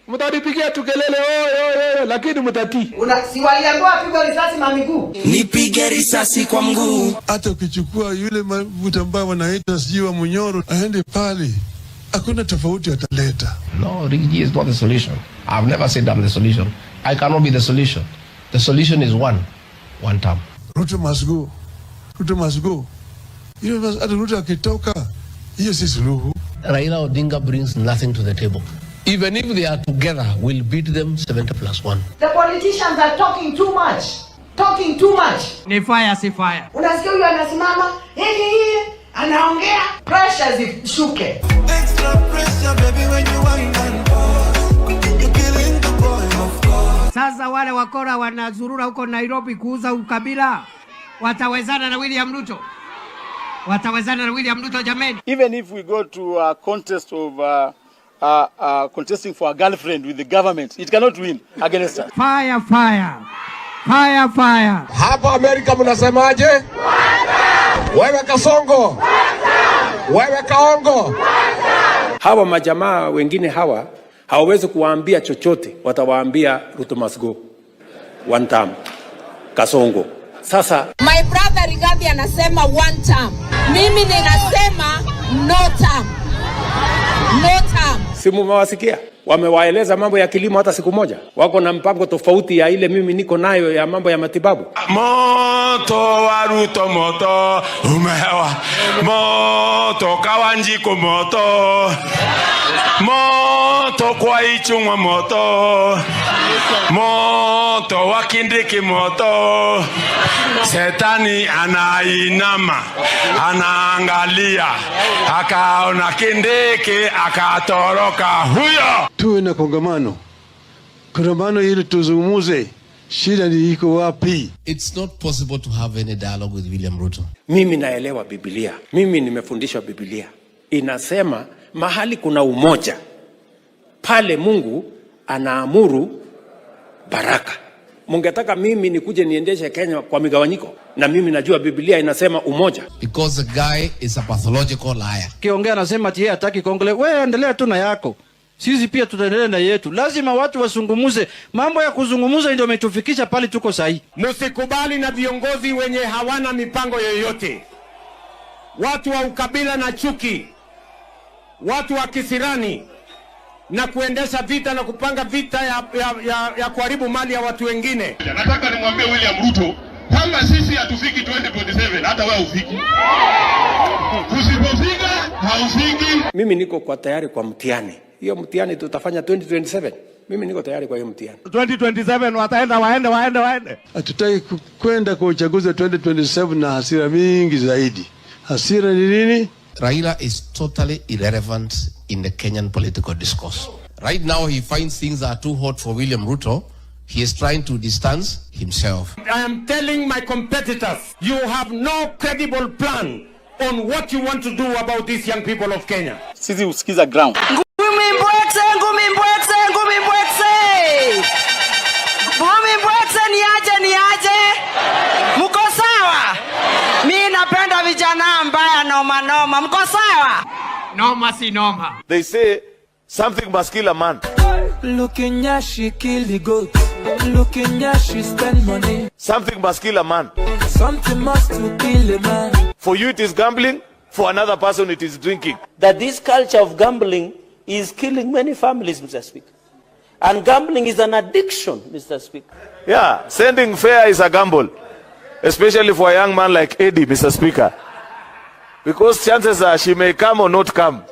Mtanipigia tukelele oyo lakini mtatii. Si waliambiwa apigwe risasi na miguu? Nipige risasi kwa mguu. Hata ukichukua yule mtu ambaye wanaita sijui Munyoro aende pale, hakuna tofauti ataleta. No, Rigiji is not the solution. I've never said I'm the solution. I cannot be the solution. The solution is one term. Ruto must go. Ruto must go. You know, hata Ruto akitoka, hiyo si suluhu. Raila Odinga brings nothing to the table. Even if they are together, we'll beat them 70+1. The politicians are talking too much. Talking too much. Ni fire si fire. Unasikia huyu anasimama, anaongea, pressure zishuke. Extra pressure baby when you want and you're killing the boy of God. Sasa wale wakora wanazurura huko Nairobi kuuza ukabila. Watawezana na William Ruto. Watawezana na William Ruto jameni. Even if we go to a contest of contesting for a girlfriend with the government, it cannot win against us. Fire, fire. Fire, fire. Hapa Amerika mnasemaje? Wewe Kasongo. Wewe Kaongo. Hawa majamaa wengine hawa hawawezi kuwaambia chochote, watawaambia Ruto must go. One term. Kasongo. Sasa my brother Rigathi anasema one term. Mimi ninasema no term. No term. Simu mawasikia. Wamewaeleza mambo ya kilimo hata siku moja. Wako na mpango tofauti ya ile mimi niko nayo ya mambo ya matibabu. Moto wa Ruto moto umehewa. Moto Kawanjiko moto. Moto kwa Ichung'wa moto. Moto wa Kindiki moto. Setani anainama, anaangalia, akaona Kindiki akatoroka huyo. Tuwe na kongamano ili tuzungumuze shida ni iko wapi. It's not possible to have any dialogue with William Ruto. Mimi naelewa Biblia. Mimi nimefundishwa Biblia. Inasema mahali kuna umoja, pale Mungu anaamuru baraka. Mungetaka mimi nikuje niendeshe Kenya kwa migawanyiko? Na mimi najua Biblia inasema umoja. Because the guy is a pathological liar. Kiongea anasema ati yeye hataki Kongole. Wewe endelea tu na yako. Sisi pia tutaendelea na yetu. Lazima watu wasungumuze. Mambo ya kuzungumuza ndio umetufikisha pale tuko sahi. Msikubali na viongozi wenye hawana mipango yoyote. Watu wa ukabila na chuki. Watu wa kisirani na kuendesha vita na kupanga vita ya kuharibu mali ya watu wengine. Nataka nimwambie William Ruto kwamba sisi hatufiki 2027, hata wewe ufiki. Usipofika haufiki. Mimi niko kwa tayari kwa mtihani. Hiyo mtihani tutafanya 2027. Mimi niko tayari kwa hiyo mtihani. 2027 wataenda waende. Hatutaki kwenda kwa uchaguzi wa 2027 na hasira mingi zaidi. Hasira ni nini? Raila is totally irrelevant in the Kenyan political discourse. Right now he finds things are too hot for William Ruto. He is trying to distance himself. I am telling my competitors, you have no credible plan on what you want to do about these young people of Kenya. Sisi usikiza ground. Ngumi mbwekse. Niaje. Mko sawa? Mimi napenda vijana ambaya noma. Mko sawa? Noma si noma. They say something must kill a man. Looking at she kill the goat. Looking at she spend money. Something must kill a man. Something must to kill a man. For you it is gambling, for another person it is drinking. That this culture of gambling is killing many families, Mr. Speaker. And gambling is an addiction, Mr. Speaker. Yeah, sending fare is a gamble. Especially for a young man like Eddie, Mr. Speaker. Because chances are she may come or not come.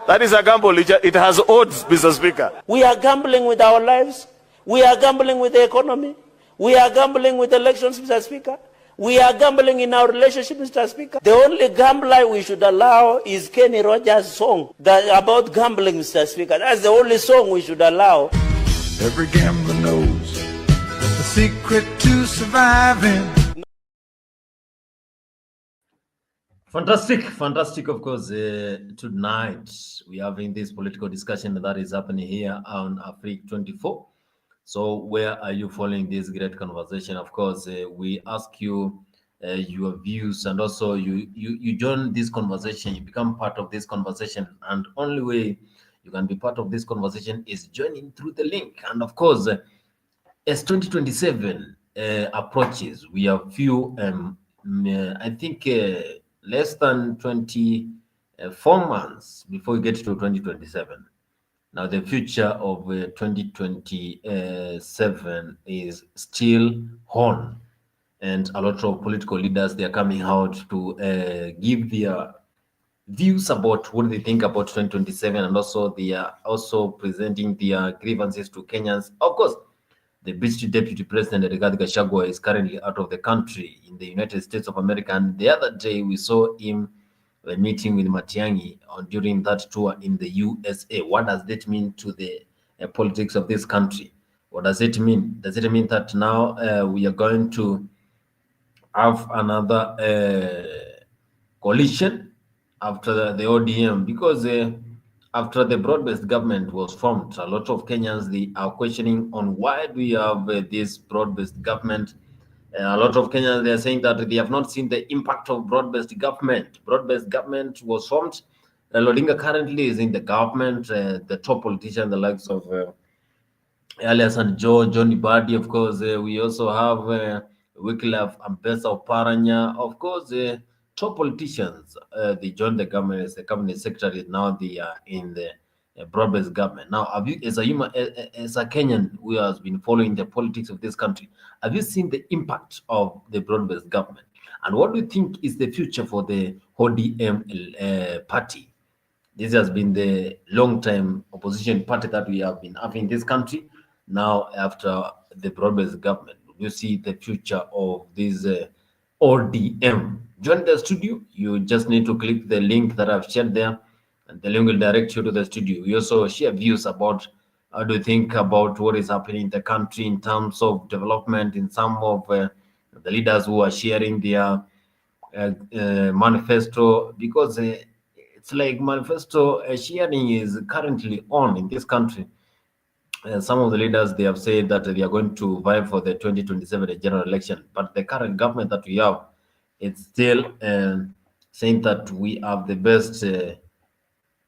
That is a gamble. It has odds, Mr. Speaker. We are gambling with our lives. We are gambling with the economy. We are gambling with elections, Mr. Speaker. We are gambling in our relationship, Mr. Speaker. The only gambler we should allow is Kenny Rogers' song about gambling, Mr. Speaker. That's the only song we should allow. Every gambler knows the secret to surviving. Fantastic, of course. Tonight, we're having this political discussion that is happening here on Africa 24. So where are you following this great conversation? Of course, we ask you your views, and also you join this conversation, you become part of this conversation, and only way you can be part of this conversation is joining through the link. And of course, as 2027 approaches, we have few, I think, less than 24 months before we get to 2027. Now, the future of 2027 is still on, and a lot of political leaders, they are coming out to give their views about what they think about 2027, and also they are also presenting their grievances to Kenyans. Of course, the British Deputy President Rigathi Gachagua is currently out of the country in the United States of America, and the other day we saw him meeting with Matiang'i during that tour in the USA. What does that mean to the politics of this country? What does it mean? Does it mean that now we are going to have another coalition after the ODM? Because after the broad-based government was formed, a lot of Kenyans, they are questioning on why do we have this broad-based government. A lot of Kenyans, they are saying that they have not seen the impact of broad-based government. Broad-based government was formed. Raila Odinga currently is in the government. The top politicians, the likes of Elias and Johnny Badi, of course. We also have Wycliffe Ambessa Oparanya. Of course, top politicians, they joined the government as the cabinet secretary. Now they are in the broad-based government. Now, have you, as a Kenyan who has been following the politics of this country, have you seen the impact of the broad-based government? And what do you think is the future for the ODM party? This has been the long-time opposition party that we have been having in this country. Now, after the broad-based government, do you see the future of this ODM? Join the studio. You just need to click the link that I've shared there, and the link will direct you to the studio. We also share views about how do you think about what is happening in the country in terms of development, in some of the leaders who are sharing their manifesto, because it's like manifesto sharing is currently on in this country. Some of the leaders, they have said that they are going to vie for the 2027 general election, but the current government that we have, it's still saying that we have the best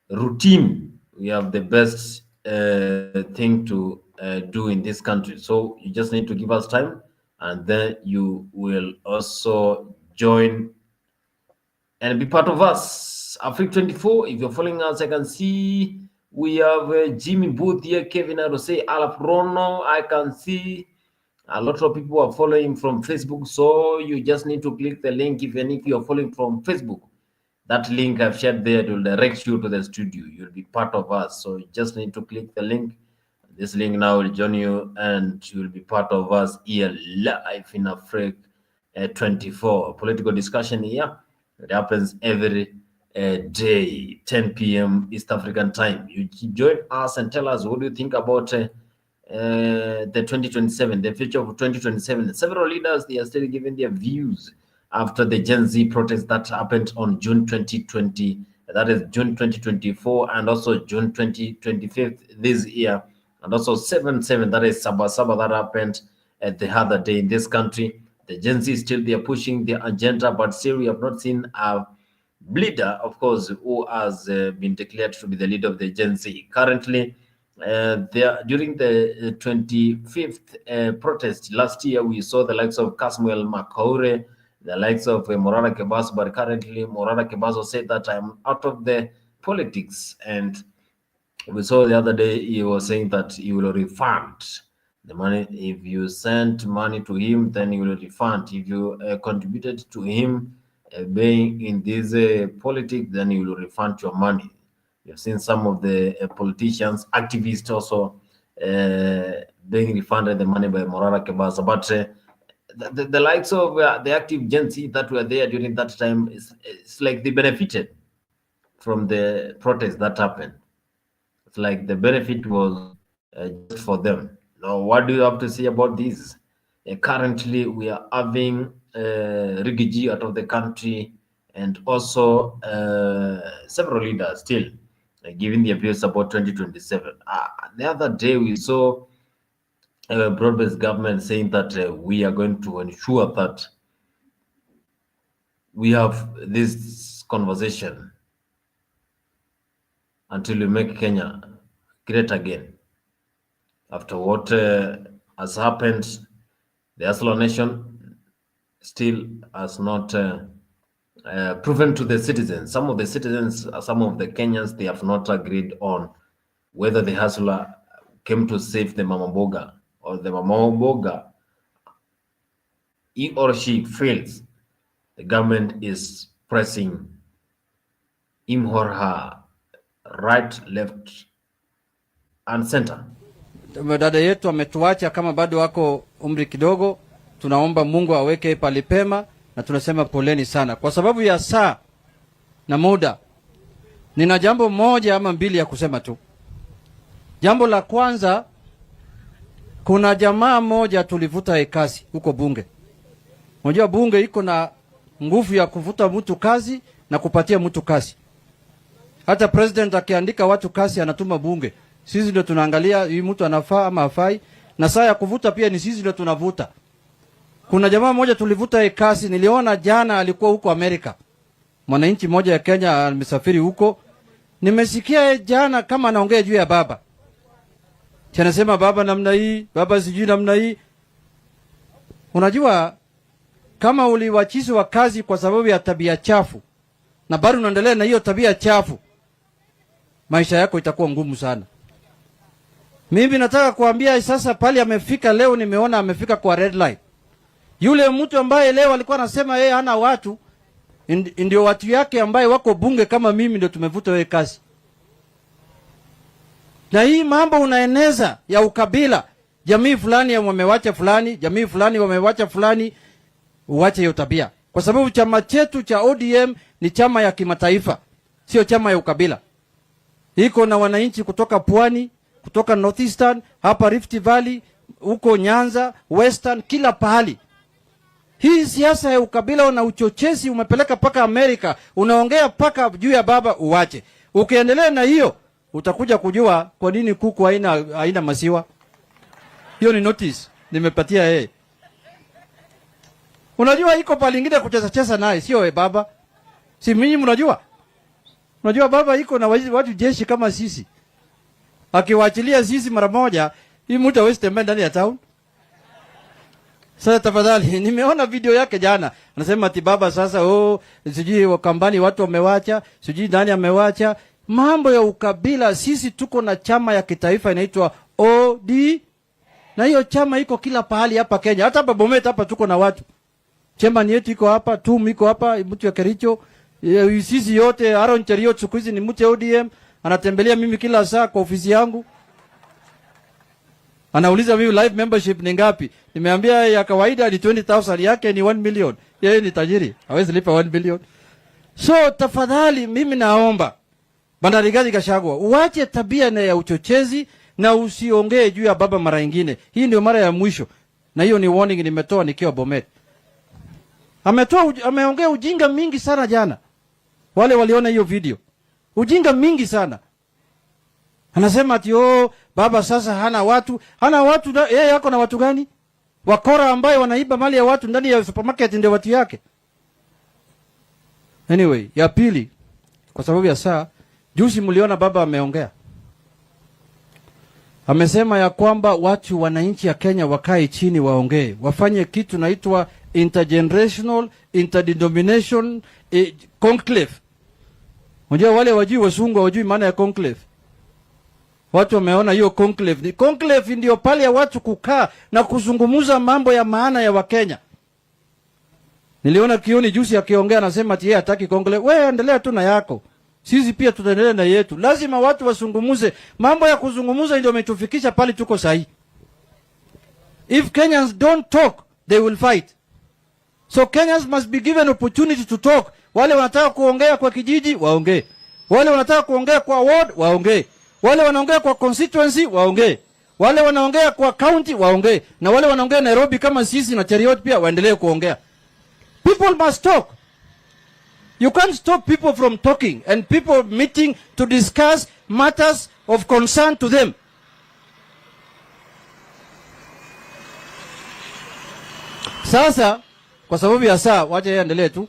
routine, we have the best thing to do in this country. So you just need to give us time, and then you will also join and be part of us. Africa 24, if you're following us, I can see we have Jimmy Booth here, Kevin Arose, Alap Rono. I can see a lot of people are following from Facebook, so you just need to click the link. Even if you're following from Facebook, that link I've shared there will direct you to the studio. You'll be part of us, so you just need to click the link. This link now will join you, and you'll be part of us here live in Africa 24. Political discussion here. It happens every day, 10 p.m. East African time. You join us and tell us what do you think about the 2027, the future of 2027. Several leaders, they are still giving their views after the Gen Z protest that happened on June 2020, that is June 2024, and also June 2025 this year, and also 7/7, that is Sabasaba, that happened the other day in this country. The Gen Z still, they are pushing their agenda, but still we have not seen a leader, of course, who has been declared to be the leader of the Gen Z. Currently, during the 25th protest last year, we saw the likes of Kasmuel Makaure, the likes of Morara Kebaso, but currently Morara Kebaso said that I'm out of the politics. And we saw the other day he was saying that he will refund the money. If you sent money to him, then he will refund. If you contributed to him being in this politics, then he will refund your money. You've seen some of the politicians, activists also being refunded the money by Morara Kebaso. But the likes of the active Gen Z that were there during that time, it's like they benefited from the protest that happened. It's like the benefit was just for them. Now, what do you have to say about this? Currently, we are having Rigiji out of the country, and also several leaders still giving their views about 2027. The other day, we saw a broad-based government saying that we are going to ensure that we have this conversation until we make Kenya great again. After what has happened, the Aslo nation still has not proven to the citizens. Some of the citizens, some of the Kenyans, they have not agreed on whether the hustler came to save the Mama Mboga, or the Mama Mboga, he or she fails. The government is pressing him or her right, left, and center. Dada yetu ametuacha kama bado wako umri kidogo. Tunaomba Mungu aweke palipema, na tunasema poleni sana. Kwa sababu ya saa na muda, nina jambo moja ama mbili ya kusema tu. Jambo la kwanza, kuna jamaa moja tulivuta kazi huko bunge. Unajua bunge iko na nguvu ya kuvuta mtu kazi na kupatia mtu kazi. Hata president akiandika watu kazi anatuma bunge. Sisi ndio tunaangalia hii mtu anafaa ama hafai, na saa ya kuvuta pia ni sisi ndio tunavuta. Kuna jamaa moja tulivuta kazi, niliona jana alikuwa huko Amerika. Mwananchi mmoja ya Kenya amesafiri huko. Nimesikia jana kama anaongea juu ya baba. Anasema baba namna hii, baba sijui namna hii. Unajua kama uliwachizwa kazi kwa sababu ya tabia chafu, na bado unaendelea na hiyo tabia chafu, maisha yako itakuwa ngumu sana. Mimi nataka kuambia sasa, pale amefika leo, nimeona amefika kwa red light. Yule mtu ambaye leo alikuwa anasema yeye hana watu, ndio watu yake ambaye wako bunge kama mimi ndio tumevuta wewe kazi. Na hii mambo unaeneza ya ukabila, jamii fulani wamewacha fulani, jamii fulani wamewacha fulani, uache hiyo tabia. Kwa sababu chama chetu cha ODM ni chama ya kimataifa, sio chama ya ukabila. Iko na wananchi kutoka Pwani, kutoka Northeastern, hapa Rift Valley, huko Nyanza, Western, kila pahali. Hii siasa ya ukabila na uchochezi umepeleka paka Amerika, unaongea paka juu ya baba, uache. Ukiendelea na hiyo, utakuja kujua kwa nini kuku haina maziwa. Hiyo ni notice nimepatia yeye. Unajua iko palingine kucheza naye, sio baba. Si mimi mnajua. Unajua baba iko na watu jeshi kama sisi. Akiwaachilia sisi mara moja, hii mtu hawezi tembea ndani ya town. Sasa tafadhali, nimeona video yake jana. Anasema ati baba sasa sijui wakambani watu wamewacha, sijui nani amewacha. Mambo ya ukabila, sisi tuko na chama ya kitaifa inaitwa OD. Na hiyo chama iko kila pahali hapa Kenya. Hata hapa Bomet hapa tuko na watu. Chama yetu iko hapa, TUM iko hapa, mtu ya Kericho. Sisi yote, Aaron Cheriot siku hizi ni mtu ODM, anatembelea mimi kila saa kwa ofisi yangu. Anauliza mimi live membership ni ngapi? Nimeambia ya kawaida ni 20,000, yake ni 1 million. Yeye ni tajiri, hawezi lipa 1 billion. So tafadhali mimi naomba Bandarigazi Gachagua, uache tabia na ya uchochezi na usiongee juu ya baba mara nyingine. Hii ndio mara ya mwisho. Na hiyo ni warning nimetoa nikiwa Bomet. Ameongea ujinga mingi sana jana. Wale waliona hiyo video. Ujinga mingi sana. Anasema ati baba sasa hana watu. Hana watu, yeye yako na watu gani? Wakora ambaye wanaiba mali ya watu ndani ya supermarket ndio watu yake. Anyway, ya pili, kwa sababu ya saa, juzi mliona baba ameongea. Amesema ya kwamba watu wananchi ya Kenya wakae chini waongee. Wafanye kitu naitwa intergenerational, interdenomination conclave. Unajua wale wajui wasungu wajui maana ya conclave. Watu wameona hiyo conclave. Conclave ndio pale ya watu kukaa na kuzungumuza mambo ya maana ya Wakenya. Niliona Kioni juzi akiongea anasema ati yeye hataki conclave. Wewe endelea tu na yako. Sisi pia tutaendelea na yetu. Lazima watu wasungumuze. Mambo ya kuzungumuza ndio umetufikisha pale tuko sahi. If Kenyans don't talk, they will fight. So Kenyans must be given opportunity to talk. Wale wanataka kuongea kwa kijiji, waongee. Wale wanataka kuongea kwa ward, waongee. Wale wanaongea kwa constituency, waongee. Wale wanaongea kwa county, waongee. Na wale wanaongea Nairobi kama sisi na Cheriot pia waendelee kuongea. People must talk. You can't stop people from talking and people meeting to discuss matters of concern to them. Sasa, kwa sababu ya saa, wacha yeye endelee tu.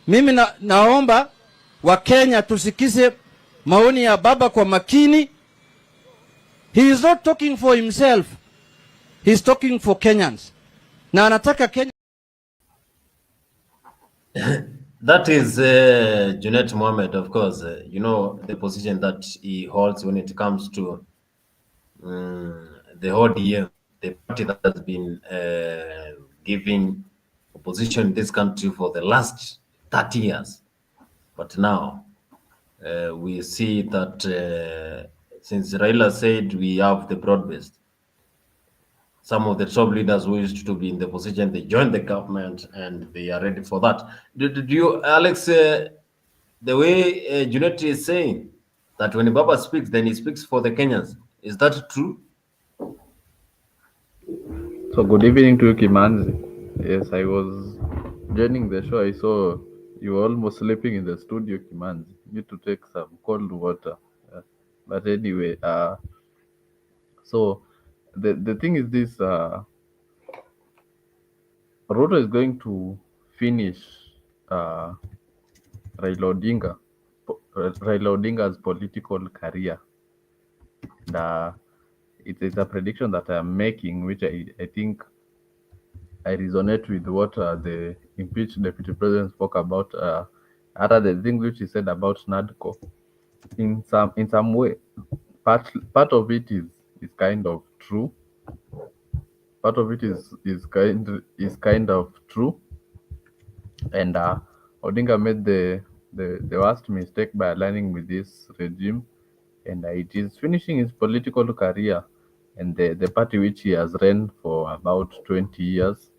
Mimi naomba Wakenya tusikize maoni ya baba kwa makini. He is not talking for himself. He is talking for Kenyans. Na anataka Kenya. That is Junet Mohammed, of course. You know the position that he holds when it comes to the ODM, the party that has been giving opposition in this country for the last 30 years. But now we see that since Raila said we have the broad-based, some of the top leaders who used to be in the position, they joined the government and they are ready for that. Did you, Alex, the way Junet is saying that when Baba speaks, then he speaks for the Kenyans. Is that true? So good evening to you, Kimanzi. Yes, I was joining the show. I saw you were almost sleeping in the studio, Kimanzi. You need to take some cold water. But anyway, so the thing is this, Ruto is going to finish Raila Odinga's political career. And it's a prediction that I'm making, which I think I resonate with what the impeached deputy president spoke about. Other the things which he said about NADCO, in some way, part of it is kind of true. Part of it is kind of true, and Odinga made the worst mistake by aligning with this regime, and it is finishing his political career and the party which he has ran for about 20 years,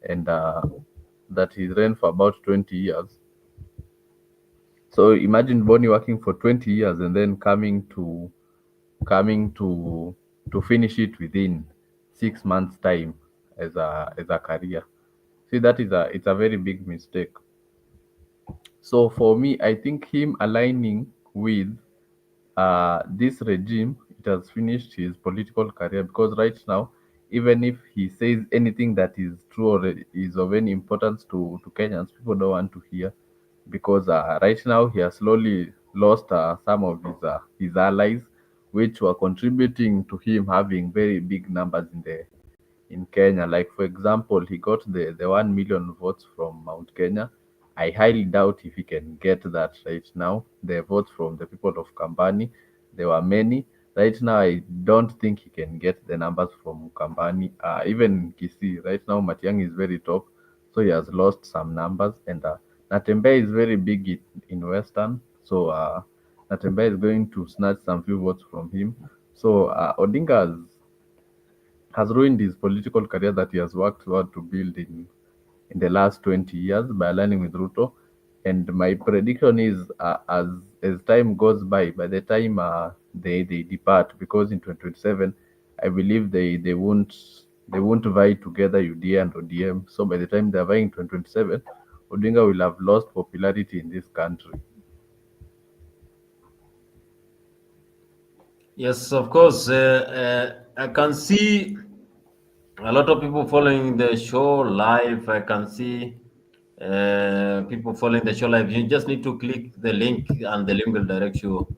and that he ran for about 20 years. So imagine Bonnie working for 20 years and then coming to finish it within 6 months' time as a career. See, it's a very big mistake. So for me, I think him aligning with this regime, it has finished his political career, because right now, even if he says anything that is true or is of any importance to Kenyans, people don't want to hear, because right now he has slowly lost some of his allies, which were contributing to him having very big numbers in Kenya. Like, for example, he got the 1 million votes from Mount Kenya. I highly doubt if he can get that right now. The votes from the people of Kambani, there were many. Right now, I don't think he can get the numbers from Kambani. Even Kisii, right now, Matiang'i is very top, so he has lost some numbers. And Natembeya is very big in Western, so Natembeya is going to snatch some few votes from him. So Odinga has ruined his political career that he has worked hard to build in the last 20 years by aligning with Ruto. And my prediction is as time goes by the time they depart, because in 2027, I believe they won't vie together, UDA and ODM. So by the time they're vying in 2027, Odinga will have lost popularity in this country. Yes, of course. I can see a lot of people following the show live. I can see people following the show live. You just need to click the link, and the link will direct you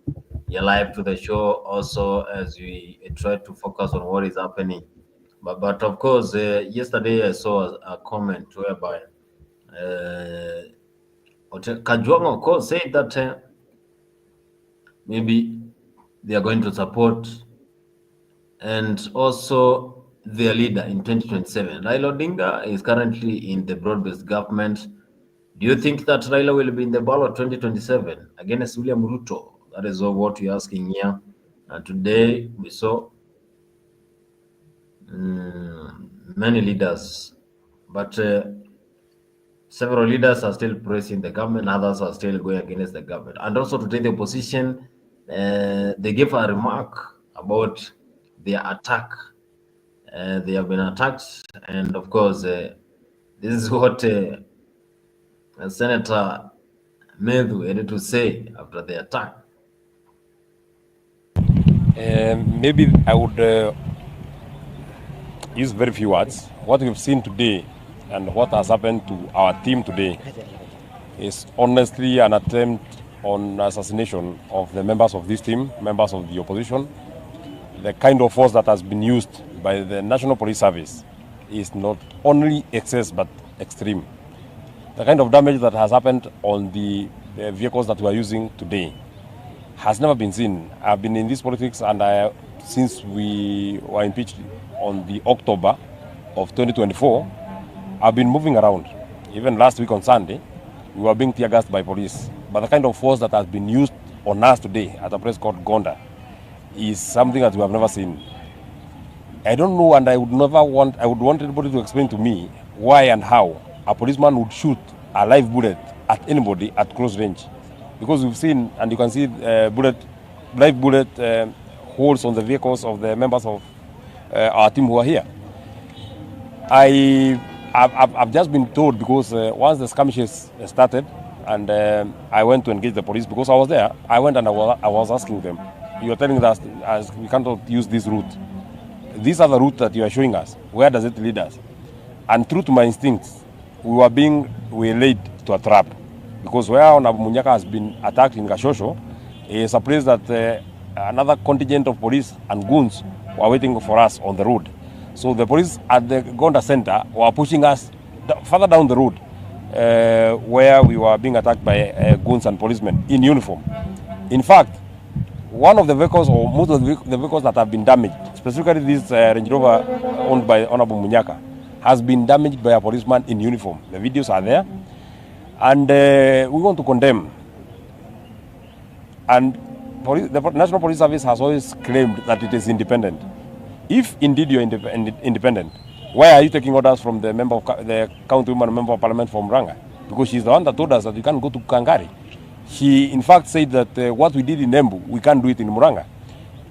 live to the show, also as we try to focus on what is happening. But of course, yesterday I saw a comment whereby Kajwang, of course, said that maybe they are going to support and also their leader in 2027. Raila Odinga is currently in the broad-based government. Do you think that Raila will be in the ballot 2027 against William Ruto? That is what we're asking here. And today we saw many leaders, but several leaders are still praising the government, others are still going against the government. And also today the opposition, they gave a remark about their attack. They have been attacked, and of course, this is what Senator Medhu had to say after the attack. Maybe I would use very few words. What we've seen today and what has happened to our team today is honestly an attempt on assassination of the members of this team, members of the opposition. The kind of force that has been used by the National Police Service is not only excess but extreme. The kind of damage that has happened on the vehicles that we are using today has never been seen. I've been in this politics and since we were impeached on the October of 2024, I've been moving around. Even last week on Sunday, we were being tear gassed by police. But the kind of force that has been used on us today at a place called Gonda is something that we have never seen. I don't know, and I would want anybody to explain to me why and how a policeman would shoot a live bullet at anybody at close range. Because we've seen, and you can see live bullet holes on the vehicles of the members of our team who are here. I've just been told, because once the skirmishes started and I went to engage the police, because I was there, I went and I was asking them, you're telling us we cannot use this route. These are the route that you are showing us. Where does it lead us? And true to my instincts, we were being laid to a trap. Because where Munyaka has been attacked in Gashosho is a place that another contingent of police and goons were waiting for us on the road. So the police at the Gonda Center were pushing us further down the road where we were being attacked by goons and policemen in uniform. In fact, one of the vehicles, or most of the vehicles that have been damaged, specifically this Range Rover owned by Honorable Munyaka, has been damaged by a policeman in uniform. The videos are there. And we want to condemn. And the National Police Service has always claimed that it is independent. If indeed you're independent, why are you taking orders from the member of the countywoman, member of parliament from Murang'a? Because she's the one that told us that we can't go to Kangari. She, in fact, said that what we did in Embu, we can't do it in Murang'a.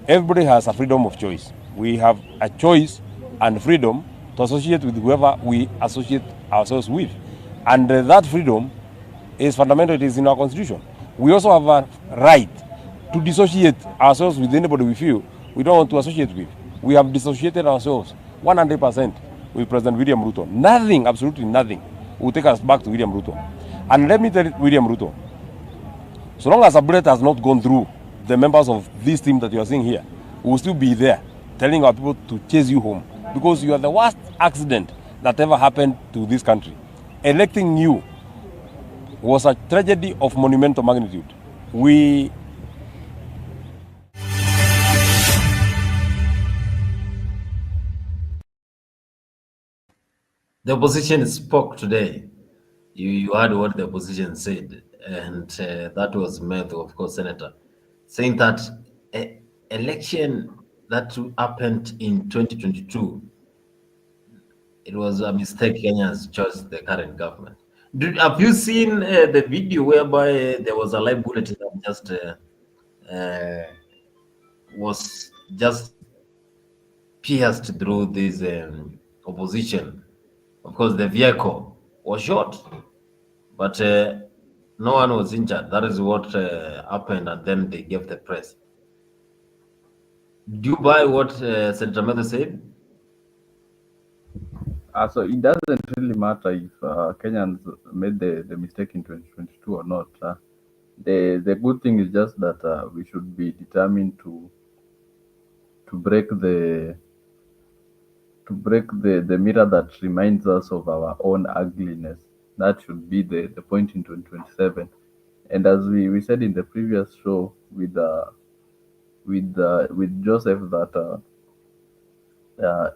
Everybody has a freedom of choice. We have a choice and freedom to associate with whoever we associate ourselves with. And that freedom is fundamental. It is in our constitution. We also have a right to dissociate ourselves with anybody we feel we don't want to associate with. We have dissociated ourselves 100% with President William Ruto. Nothing, absolutely nothing, will take us back to William Ruto. And let me tell William Ruto, so long as a bullet has not gone through the members of this team that you are seeing here, we will still be there telling our people to chase you home, because you are the worst accident that ever happened to this country. Electing you was a tragedy of monumental magnitude. The opposition spoke today. You heard what the opposition said, and that was met, of course, Senator, saying that election that happened in 2022, it was a mistake. Kenyans chose the current government. Have you seen the video whereby there was a live bullet that just was just pierced through this opposition? Of course, the vehicle was shot, but no one was injured. That is what happened, and then they gave the press. Do you buy what Senator Mather said? So it doesn't really matter if Kenyans made the mistake in 2022 or not. The good thing is just that we should be determined to break the mirror that reminds us of our own ugliness. That should be the point in 2027. And as we said in the previous show with Joseph, that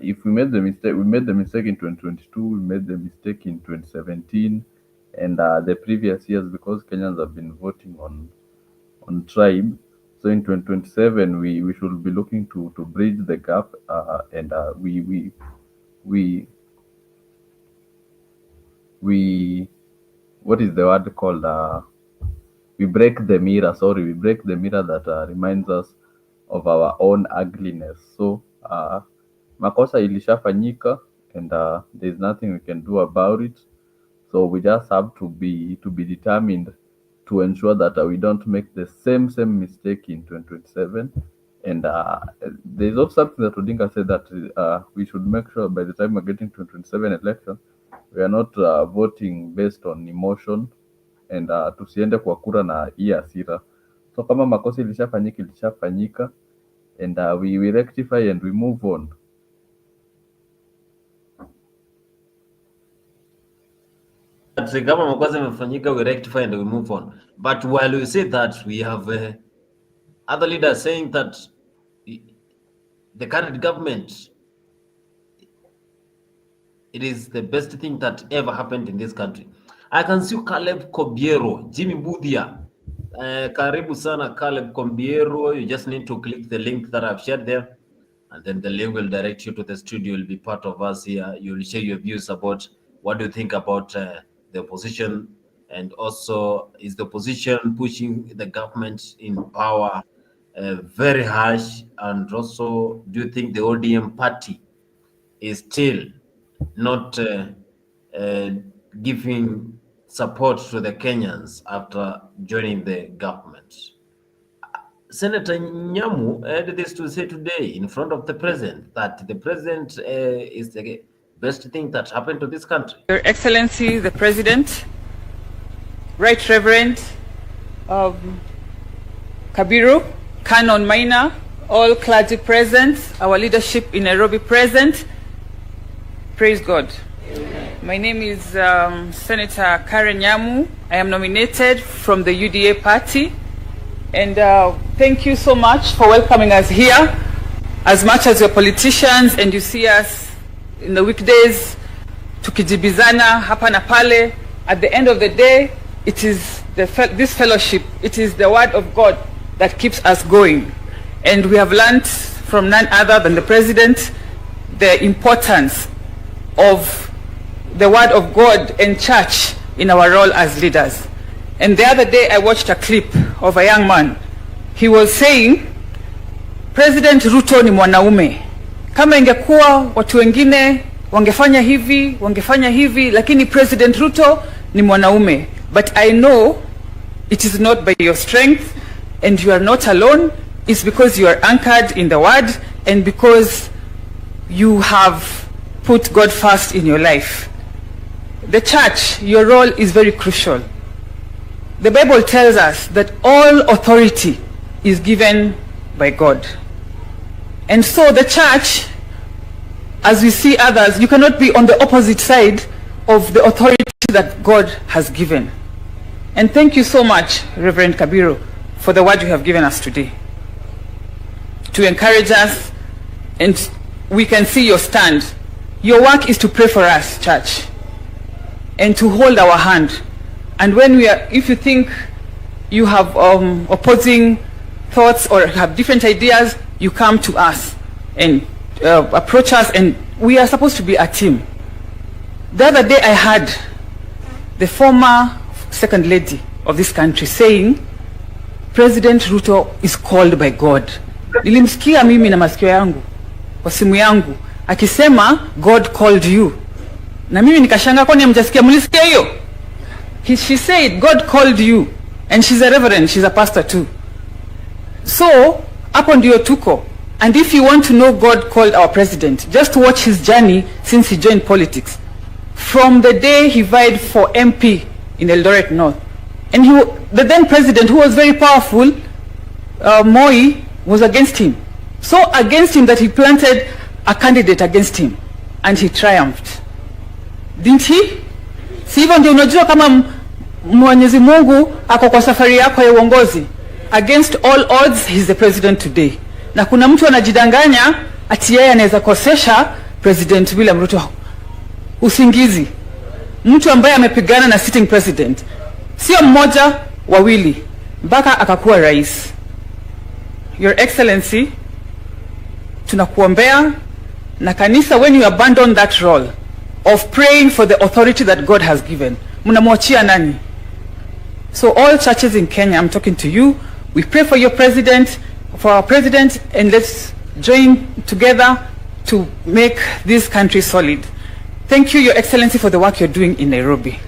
if we made the mistake in 2022, we made the mistake in 2017 and the previous years, because Kenyans have been voting on tribe. So in 2027, we should be looking to bridge the gap, and we what is the word called? We break the mirror. We break the mirror that reminds us of our own ugliness. So makosa ilishafanyika, and there's nothing we can do about it. So we just have to be determined to ensure that we don't make the same mistake in 2027. And there's also something that Odinga said, that we should make sure by the time we're getting to 2027 election, we are not voting based on emotion, and tusiende kwa kura na hii hasira. So kama makosa ilishafanyika, and we rectify and we move on. Kama makosa imefanyika, we rectify and we move on. But while we say that, we have other leaders saying that the current government, it is the best thing that ever happened in this country. I can see Caleb Kobiero, Jimmy Budia. Karibu sana Caleb Kobiero. You just need to click the link that I've shared there, and then the link will direct you to the studio. You'll be part of us here. You'll share your views about what do you think about the opposition, and also is the opposition pushing the government in power very harsh, and also do you think the ODM party is still not giving support to the Kenyans after joining the government? Senator Nyamu had this to say today in front of the president, that the president is the best thing that happened to this country. Your Excellency, the President, Right Reverend Kabiru, Canon Maina, all clergy present, our leadership in Nairobi present. Praise God. Amen. My name is Senator Karen Nyamu. I am nominated from the UDA party. And thank you so much for welcoming us here. As much as you're politicians and you see us in the weekdays, tukijibizana hapa na pale, at the end of the day, it is this fellowship, it is the word of God that keeps us going. And we have learned from none other than the President the importance of the word of God and church in our role as leaders. And the other day I watched a clip of a young man. He was saying, President Ruto ni mwanaume. Kama ingekuwa watu wengine wangefanya hivi, lakini President Ruto ni mwanaume. But I know it is not by your strength, and you are not alone. It's because you are anchored in the word, and because you have put God first in your life. The church, your role is very crucial. The Bible tells us that all authority is given by God. And so the church, as we see others, you cannot be on the opposite side of the authority that God has given. And thank you so much, Reverend Kabiru, for the word you have given us today, to encourage us, and we can see your stand. Your work is to pray for us, church, and to hold our hand. And when if you think you have opposing thoughts or have different ideas, you come to us and approach us, and we are supposed to be a team. The other day I heard the former second lady of this country saying, President Ruto is called by God. Nilimsikia mimi na masikio yangu kwa simu yangu akisema God called you. Na mimi nikashanga, kwani hamjasikia? Mlisikia hiyo? She said God called you, and she's a reverend, she's a pastor too. So hapo ndio tuko. And if you want to know God called our president, just watch his journey since he joined politics. From the day he vied for MP in Eldoret North. And the then president, who was very powerful, Moi, was against him. So against him that he planted a candidate against him. And he triumphed. Didn't he? Si hivyo ndio unajua kama Mwenyezi Mungu ako kwa safari yako ya uongozi. Against all odds, he's the president today. Na kuna mtu anajidanganya ati yeye anaweza kosesha President William Ruto usingizi. Mtu ambaye amepigana na sitting president, sio mmoja, wawili, mpaka akakuwa rais. Your Excellency, tunakuombea na kanisa, when you abandon that role of praying for the authority that God has given, mnamwachia nani? So all churches in Kenya, I'm talking to you, we pray for your president, for our president, and let's join together to make this country solid. Thank you, Your Excellency, for the work you're doing in Nairobi.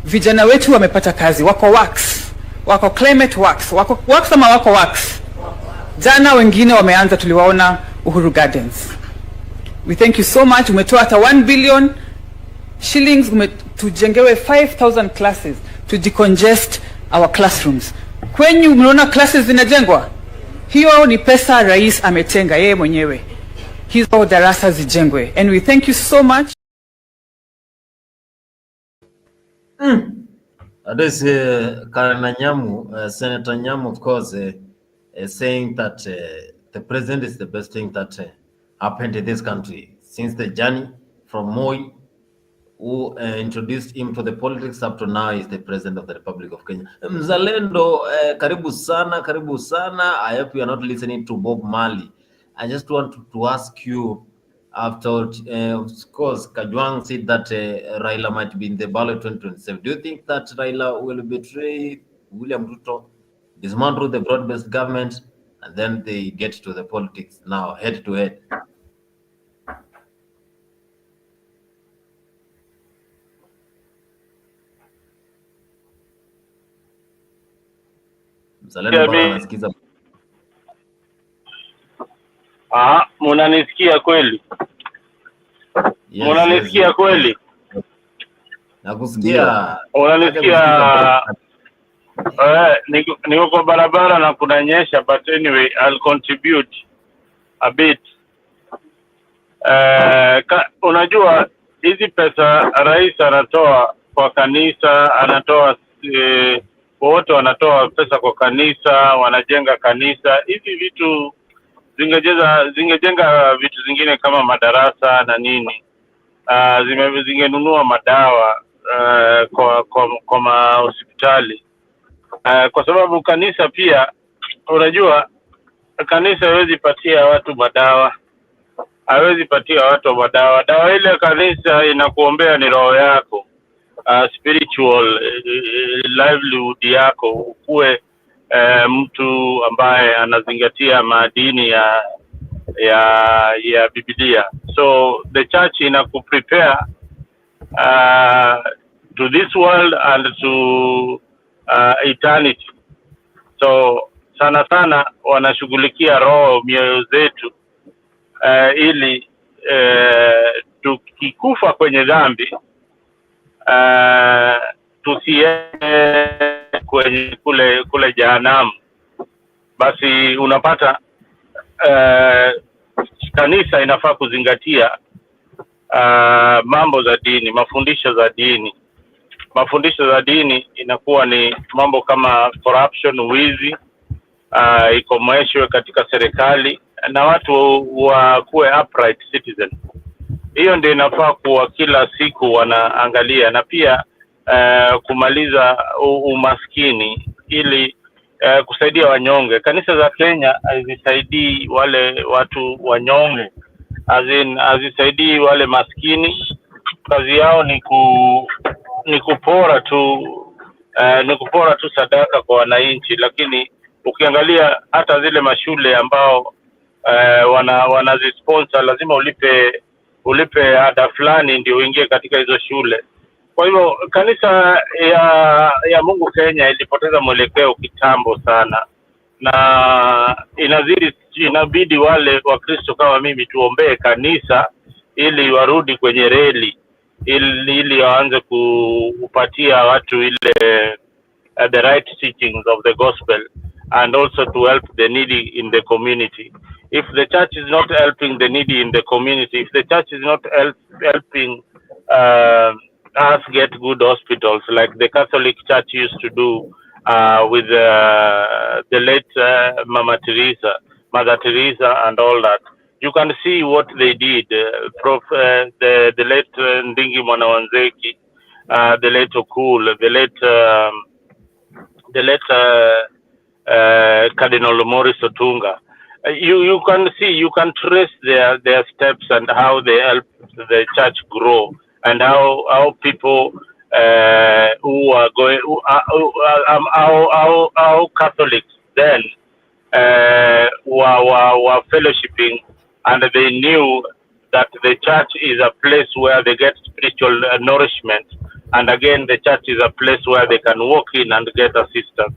Vijana wetu wamepata kazi, wako works, wako climate works, wako works ama wako works. Jana wengine wameanza, tuliwaona Uhuru Gardens. We thank you so much. Umetoa hata 1 billion shillings, tujengewe 5,000 classes to decongest our classrooms. Kwenyu mnaona classes zinajengwa, hiyo ni pesa rais ametenga yeye mwenyewe. Hizo darasa zijengwe, and we thank you so much. That is Karina Nyamu, Senator Nyamu, of course, saying that the president is the best thing that happened in this country since the journey from Moi, who introduced him to the politics, up to now is the president of the Republic of Kenya. Mzalendo, karibu sana, karibu sana. I hope you are not listening to Bob Marley. I just want to ask you, after, of course, Kajwang said that Raila might be in the ballot 2027. Do you think that Raila will betray William Ruto, dismantle the broad-based government, and then they get to the politics now, head-to-head? Munanisikia kweli? Yes, Munanisikia kweli? Nakusikia. Unanisikia? Niko kwa barabara na kunanyesha, but anyway, I'll contribute a bit. Unajua hizi pesa rais anatoa kwa kanisa, anatoa wote wanatoa pesa kwa kanisa, wanajenga kanisa. Hizi vitu zingejenga vitu zingine kama madarasa na nini. Zingenunua madawa kwa hospitali. Kwa sababu kanisa pia, unajua kanisa hawezi patia watu madawa. Hawezi patia watu madawa. Dawa ile kanisa inakuombea ni roho yako. Spiritual livelihood yako, ukue mtu ambaye anazingatia maadini ya Biblia. So the church inakuprepare to this world and to eternity. So sana sana wanashughulikia roho, mioyo zetu, ili tukikufa kwenye dhambi tusiende kwenye kule jehanamu. Basi unapata kanisa inafaa kuzingatia mambo za dini, mafundisho za dini. Mafundisho za dini inakuwa ni mambo kama corruption, wizi, ikomeshwe katika serikali na watu wakuwe upright citizen. Hiyo ndio inafaa kuwa kila siku wanaangalia, na pia kumaliza umaskini ili kusaidia wanyonge. Kanisa za Kenya hazisaidii wale watu wanyonge, hazisaidii wale maskini. Kazi yao ni kupora tu sadaka kwa wananchi. Lakini ukiangalia hata zile mashule ambao wanazisponsor, lazima ulipe ada fulani ndio uingie katika hizo shule. Kwa hivyo kanisa ya Mungu Kenya ilipoteza mwelekeo kitambo sana, na inabidi wale Wakristo kama mimi tuombee kanisa ili warudi kwenye reli, ili waanze kupatia watu ile the right teachings of the gospel, and also to help the needy in the community. If the church is not helping the needy in the community, if the church is not helping us get good hospitals like the Catholic Church used to do with the late Mother Teresa and all that, you can see what they did. The late Ndingi Mwanawanzeki, the late Okul, the late Cardinal Maurice Otunga. You can see, you can trace their steps and how they helped the church grow, and how people who are going, how Catholics then were fellowshipping, and they knew that the church is a place where they get spiritual nourishment, and again the church is a place where they can walk in and get assistance.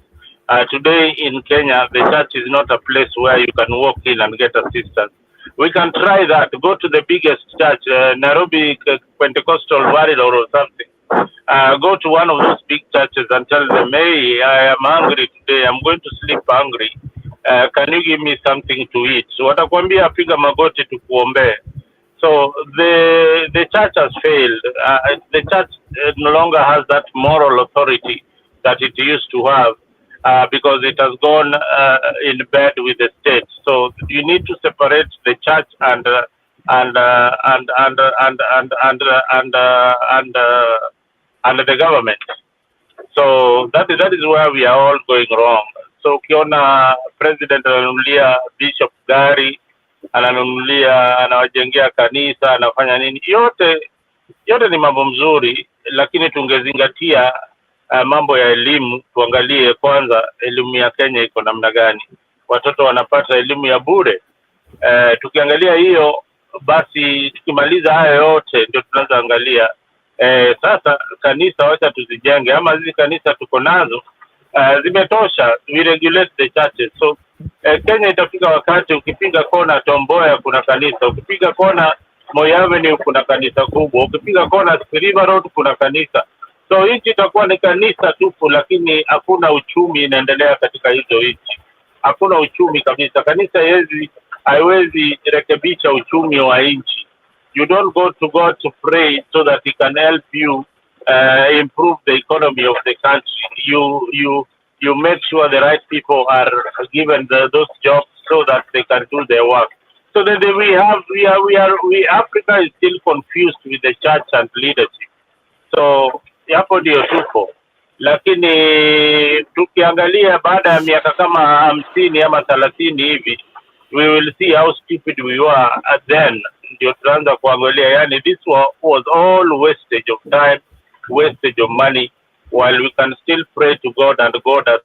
Today in Kenya, the church is not a place where you can walk in and get assistance. We can try that. Go to the biggest church, Nairobi Pentecostal Warrior or something. Go to one of those big churches and tell them, hey, I am hungry today. I'm going to sleep hungry. Can you give me something to eat? So watakwambia piga magoti tukuombe. So the church has failed. The church no longer has that moral authority that it used to have because it has gone in bed with the state. So you need to separate the church and the government. So that is where we are all going wrong. So ukiona president ananunulia bishop gari, anawajengea kanisa, anafanya nini, yote ni mambo mzuri, lakini tungezingatia mambo ya elimu. Tuangalie kwanza elimu ya Kenya iko namna gani, watoto wanapata elimu ya bure. Tukiangalia hiyo, basi tukimaliza haya yote ndio tunaanza angalia sasa kanisa wacha tuzijenge, ama hizi kanisa tuko nazo zimetosha, we regulate the churches. So Kenya itafika wakati ukipiga kona Tomboya kuna kanisa, ukipiga kona Moi Avenue kuna kanisa kubwa, ukipiga kona River Road kuna kanisa. So nchi itakuwa ni kanisa tupu, lakini hakuna uchumi inaendelea katika hizo nchi. Hakuna uchumi kabisa. Kanisa haiwezi rekebisha uchumi wa nchi. You don't go to God to pray so that he can help you improve the economy of the country. You make sure the right people are given those jobs so that they can do their work. So that Africa is still confused with the church and leadership. So hapo ndio tupo, lakini tukiangalia baada ya miaka kama 50 ama 30 hivi, we will see how stupid we were then. Ndio tunaanza kuangalia, yani this was all wastage of time, wastage of money, while we can still pray to God and God has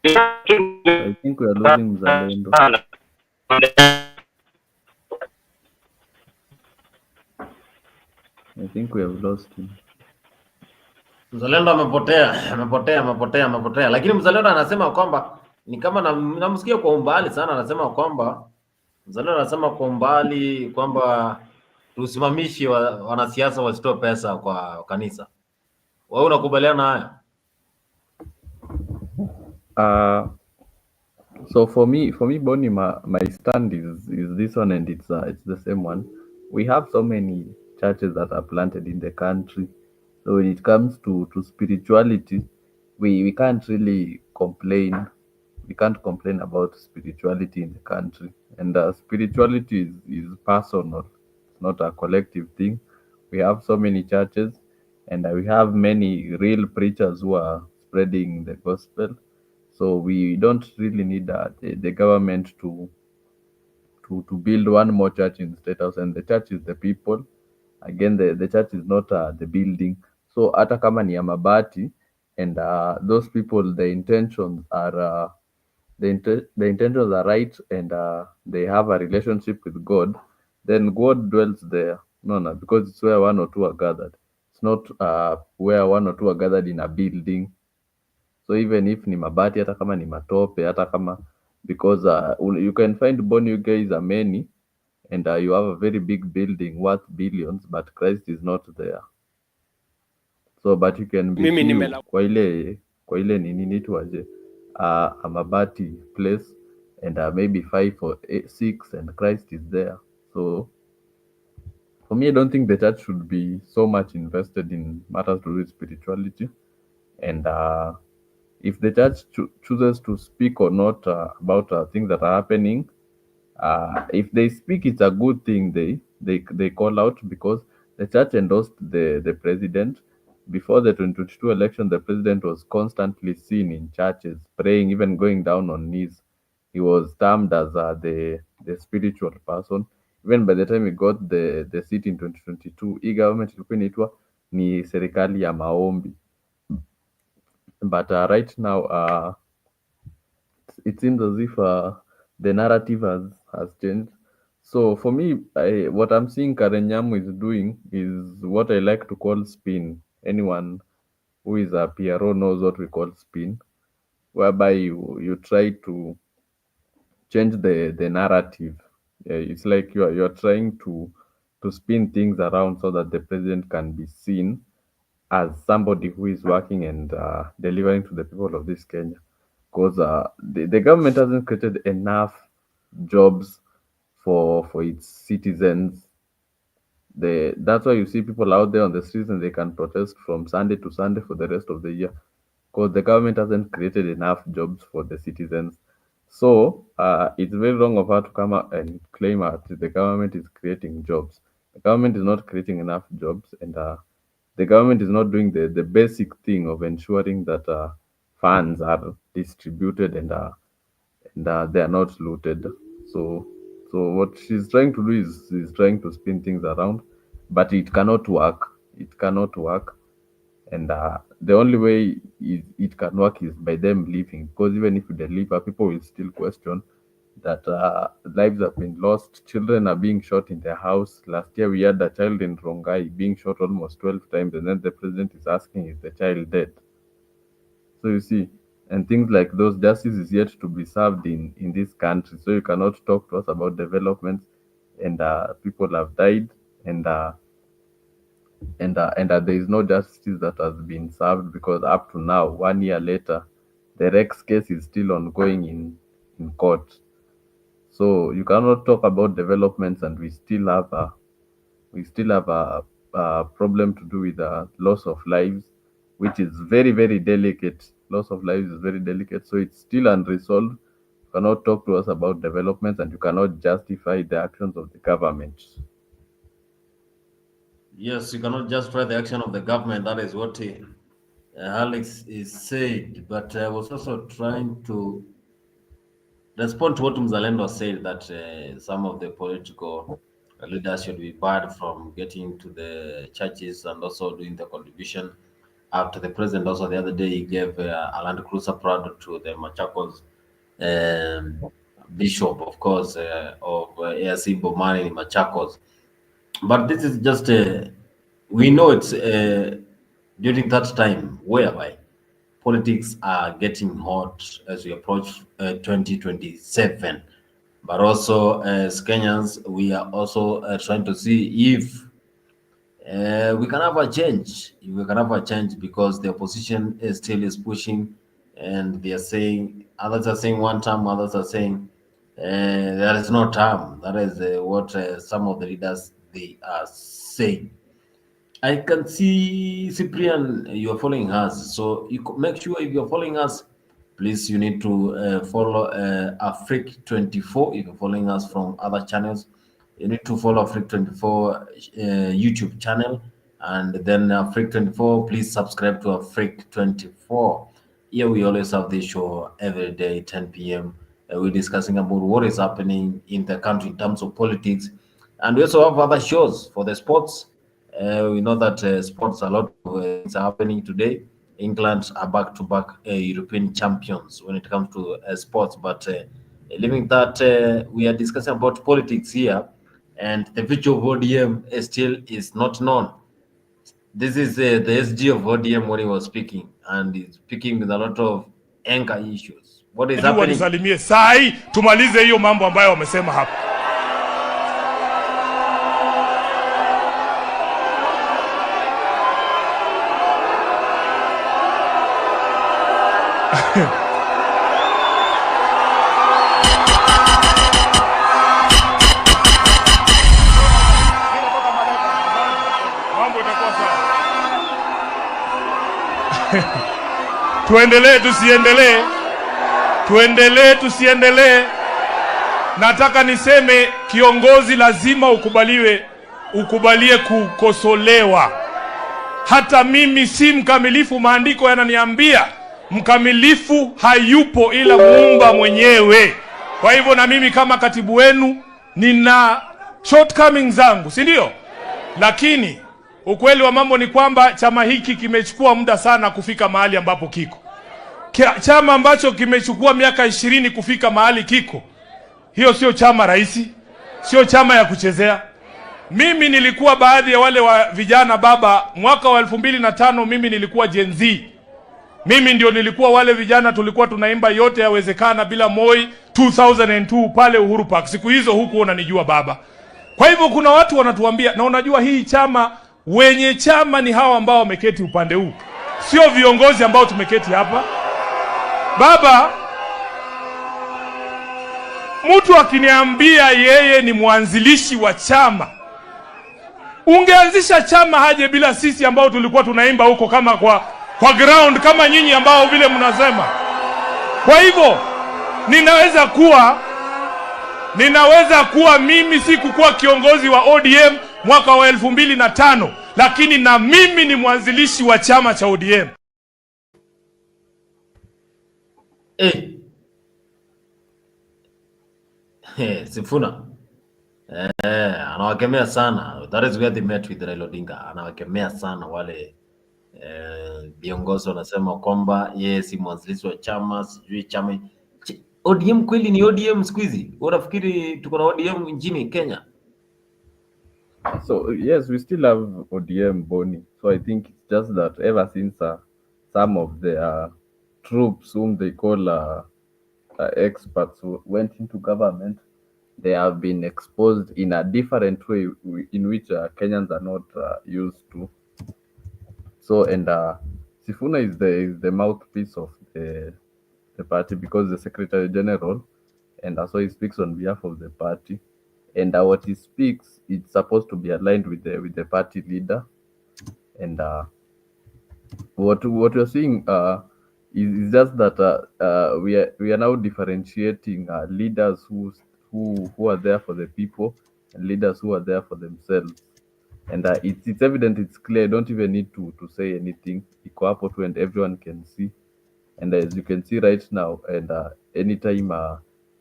I think we are losing Mzalendo. I think we have lost him. Mzalendo amepotea, lakini Mzalendo anasema kwamba ni kama namsikia kwa umbali sana, anasema kwamba Mzalendo anasema kwa umbali kwamba tusimamishi wanasiasa wasitoe pesa kwa kanisa. Wewe unakubaliana haya? So for me, Bonnie, my stand is this one, and it's the same one. We have so many churches that are planted in the country. So when it comes to spirituality, we can't really complain. We can't complain about spirituality in the country. And spirituality is personal, not a collective thing. We have so many churches, and we have many real preachers who are spreading the gospel. So we don't really need the government to build one more church in the State House, and the church is the people. Again, the church is not the building. So hata kama ni ya mabati, and those people, the intentions are right, and they have a relationship with God, then God dwells there. No, because it's where one or two are gathered. It's not where one or two are gathered in a building. So even if ni mabati, hata kama ni matope, hata kama, because you can find born you guys are many, and you have a very big building worth billions, but Christ is not there. So but you can be kwa ile nini tu aje a mabati place, and maybe 5 or 6, and Christ is there. So for me, I don't think the church should be so much invested in matters to do with spirituality. And if the church chooses to speak or not about things that are happening, if they speak, it's a good thing. They call out, because the church endorsed the president. Before the 2022 election, the president was constantly seen in churches praying, even going down on knees. He was termed as the spiritual person. Even by the time he got the seat in 2022, hii government ilikuwa inaitwa ni serikali ya maombi. But right now, it seems as if the narrative has changed. So for me, what I'm seeing Karen Nyamu is doing is what I like to call spin. Anyone who is a PRO knows what we call spin. whereby you try to change the narrative. It's like you're trying to spin things around so that the president can be seen as somebody who is working and delivering to the people of this Kenya. Because the government hasn't created enough jobs for its citizens. That's why you see people out there on the streets and they can protest from Sunday to Sunday for the rest of the year, because the government hasn't created enough jobs for the citizens. So it's very wrong of her to come out and claim that the government is creating jobs. The government is not creating enough jobs, and the government is not doing the basic thing of ensuring that funds are distributed and they are not looted. So what she's trying to do is trying to spin things around, but it cannot work. It cannot work. And the only way it can work is by them leaving, because even if they leave, people will still question that lives have been lost. Children are being shot in their house. Last year, we had a child in Rongai being shot almost 12 times, and then the president is asking, is the child dead? So you see, and things like those, justice is yet to be served in this country. So you cannot talk to us about developments, and people have died, and there is no justice that has been served, because up to now, 1 year later, the Rex case is still ongoing in court. So you cannot talk about developments, and we still have a problem to do with the loss of lives, which is very, very delicate. Loss of lives is very delicate, so it's still unresolved. You cannot talk to us about developments, and you cannot justify the actions of the government. Yes, you cannot justify the action of the government. That is what Alex is said. But I was also trying to respond to what Mzalendo said, that some of the political leaders should be barred from getting to the churches and also doing the contribution. After the president also the other day, he gave a Land Cruiser Prado to the Machakos bishop, of course, of ASC Bomani in Machakos. But this is just, we know it's during that time whereby politics are getting hot as we approach 2027. But also, as Kenyans, we are also trying to see if we can have a change. If we can have a change, because the opposition still is pushing, and they are saying, others are saying 1 term, others are saying there is no term. That is what some of the leaders they are saying. I can see Cyprian, you are following us. So you make sure if you're following us, please, you need to follow Afrique 24. If you're following us from other channels, you need to follow Afrique 24 YouTube channel, and then Afrique 24. Please subscribe to Afrique 24. Here we always have this show every day, 10 p.m. We're discussing about what is happening in the country in terms of politics, and we also have other shows for the sports. We know that sports, a lot of things are happening today. England are back-to-back European champions when it comes to sports. But leaving that, we are discussing about politics here, and the future of ODM still is not known. This is the SG of ODM when he was speaking, and he's speaking with a lot of anger issues. What is happening? Wanisalimie sai tumalize hiyo mambo ambayo wamesema hapa. Tuendelee tusiendelee? Tuendelee tusiendelee? Nataka niseme kiongozi lazima ukubalie kukosolewa. Hata mimi si mkamilifu, maandiko yananiambia mkamilifu hayupo ila Muumba mwenyewe. Kwa hivyo na mimi kama katibu wenu nina shortcomings zangu, si ndio? Lakini ukweli wa mambo ni kwamba chama hiki kimechukua muda sana kufika mahali ambapo kiko. Chama ambacho kimechukua miaka 20 kufika mahali kiko, hiyo sio chama rahisi, sio chama ya kuchezea. Mimi nilikuwa baadhi ya wale wa vijana baba, mwaka wa 2005 mimi nilikuwa Gen Z. Mimi ndio nilikuwa wale vijana tulikuwa tunaimba yote yawezekana bila Moi 2002 pale Uhuru Park. Siku hizo huku unanijua baba. Kwa hivyo kuna watu wanatuambia, na unajua hii chama, wenye chama ni hawa ambao wameketi upande huu, sio viongozi ambao tumeketi hapa. Baba, mtu akiniambia yeye ni mwanzilishi wa chama, ungeanzisha chama haje bila sisi ambao tulikuwa tunaimba huko kama kwa ground kama nyinyi ambao vile mnasema. Kwa hivyo ninaweza kuwa mimi sikukuwa kiongozi wa ODM mwaka wa 2005, lakini na mimi ni mwanzilishi wa chama cha ODM. Sifuna anawakemea sana. That is where they met with Raila Odinga. Anawakemea sana wale viongozi wanasema kwamba yeye si mwanzilishi wa chama, sijui chama. ODM kweli ni ODM siku hizi? Unafikiri tuko na ODM nchini Kenya? So yes, we still have ODM, Boni. So I think it's just that ever since some of the troops whom they call experts who went into government, they have been exposed in a different way in which Kenyans are not used to. So, and Sifuna is the mouthpiece of the party because the Secretary General, and so he speaks on behalf of the party. And what he speaks, it's supposed to be aligned with the party leader. And what we're seeing is just that we are now differentiating leaders who are there for the people and leaders who are there for themselves. And it's evident, it's clear. I don't even need to say anything. Iko hapo tu and everyone can see. And as you can see right now, and anytime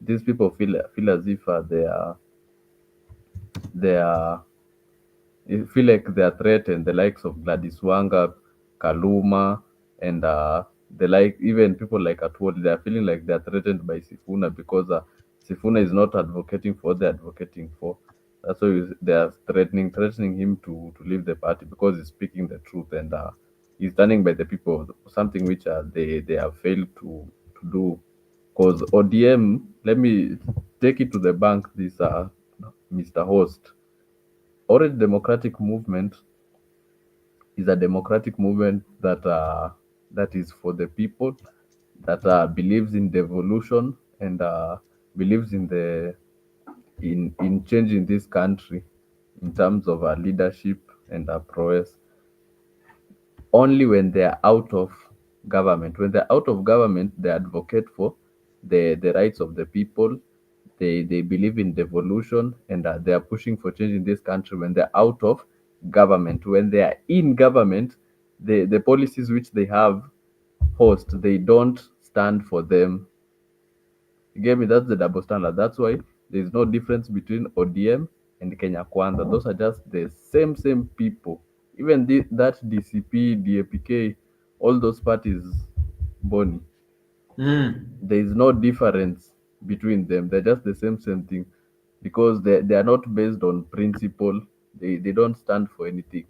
these people feel as if they feel like they are threatened, the likes of Gladys Wanga, Kaluma, and the like, even people like Atwoli, they are feeling like they are threatened by Sifuna because Sifuna is not advocating for what they're advocating for. That's why they are threatening him to leave the party because he's speaking the truth and he's standing by the people, something which they have failed to do. Because ODM, let me take it to the bank, this Mr. Host. Orange Democratic Movement is a democratic movement that is for the people, that believes in devolution and believes in changing this country in terms of leadership and prowess. Only when they are out of government. When they're out of government, they advocate for the rights of the people. They believe in devolution and they are pushing for change in this country when they're out of government. When they are in government, the policies which they have host, they don't stand for them. You get me? That's the double standard. That's why there's no difference between ODM and Kenya Kwanza. Those are just the same people. Even that DCP, DAPK, all those parties, Boni, there is no difference between them. They're just the same thing because they are not based on principle. They don't stand for anything.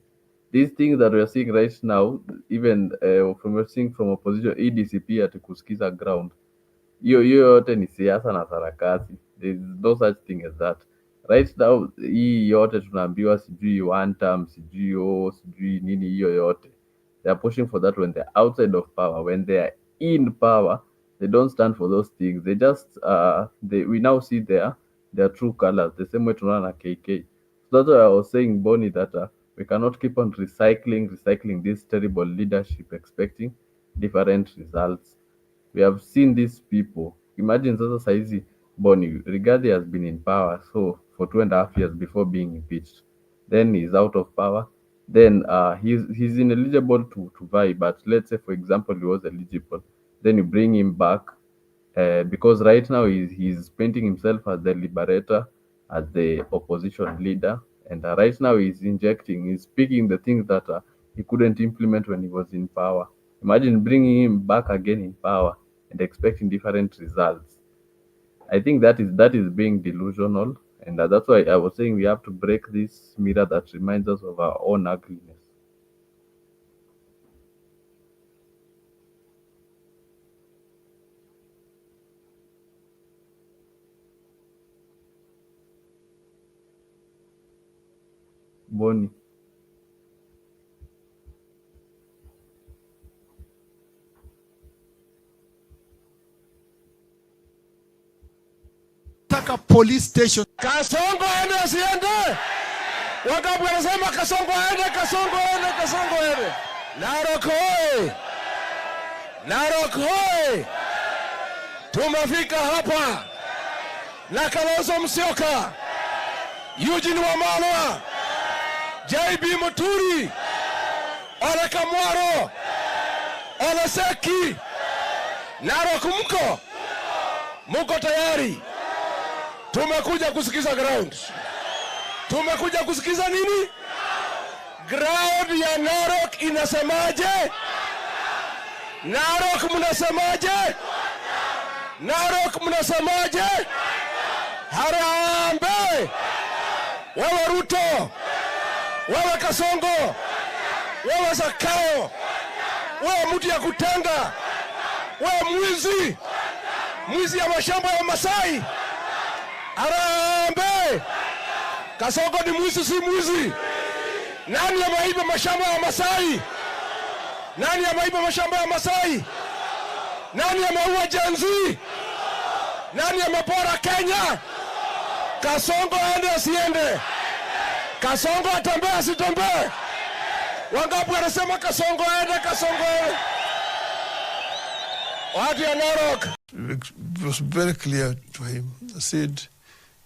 These things that we're seeing right now, even from opposition, EDCP at kusikiza ground, hiyo yote ni siasa na sarakasi. There is no such thing as that. Right now, hii yote tunaambiwa sijui one term, sijui nini, hiyo yote. They are pushing for that when they're outside of power. When they are in power, they don't stand for those things. They just, we now see their true colors, the same way tunaona na KK. So that's why I was saying, Bonnie, that we cannot keep on recycling this terrible leadership, expecting different results. We have seen these people. Imagine sasa saizi Bonnie, Rigathi has been in power for 2.5 years before being impeached. Then he's out of power. Then he's ineligible to vie. But let's say, for example, he was eligible. Then you bring him back because right now he's painting himself as the liberator, as the opposition leader. And right now he's speaking the things that he couldn't implement when he was in power. Imagine bringing him back again in power and expecting different results. I think that is being delusional, and that's why I was saying we have to break this mirror that reminds us of our own ugliness. Boni. Police station. Kasongo aende asiende? Wangapi wanasema Kasongo aende, Kasongo aende, Kasongo aende? Narok hoye! Narok hoye! Tumefika hapa na Kalonzo Musyoka, Eugene Wamalwa, JB Muturi, Ole Kamwaro, Ole Seki. Narok mko? Muko tayari? Tumekuja kusikiza ground. Tumekuja kusikiza nini? Ground ya Narok inasemaje? Narok mnasemaje? Narok mnasemaje? Harambe! Wewe Ruto! Wewe Kasongo! Wewe Zakayo! Wewe mtu ya kutenga! Wewe mwizi! Mwizi ya mashamba ya Masai! Harambe! Kasongo ni mwizi, si mwizi? Nani ameiba mashamba ya Masai? Nani ameiba mashamba ya Masai? Nani ameua Jenzi? Nani amepora Kenya? Kasongo aende asiende? Kasongo atembee asitembee? Wangapi wanasema Kasongo aende, Kasongo aende? Watu ya Narok. It was very clear to him. I said,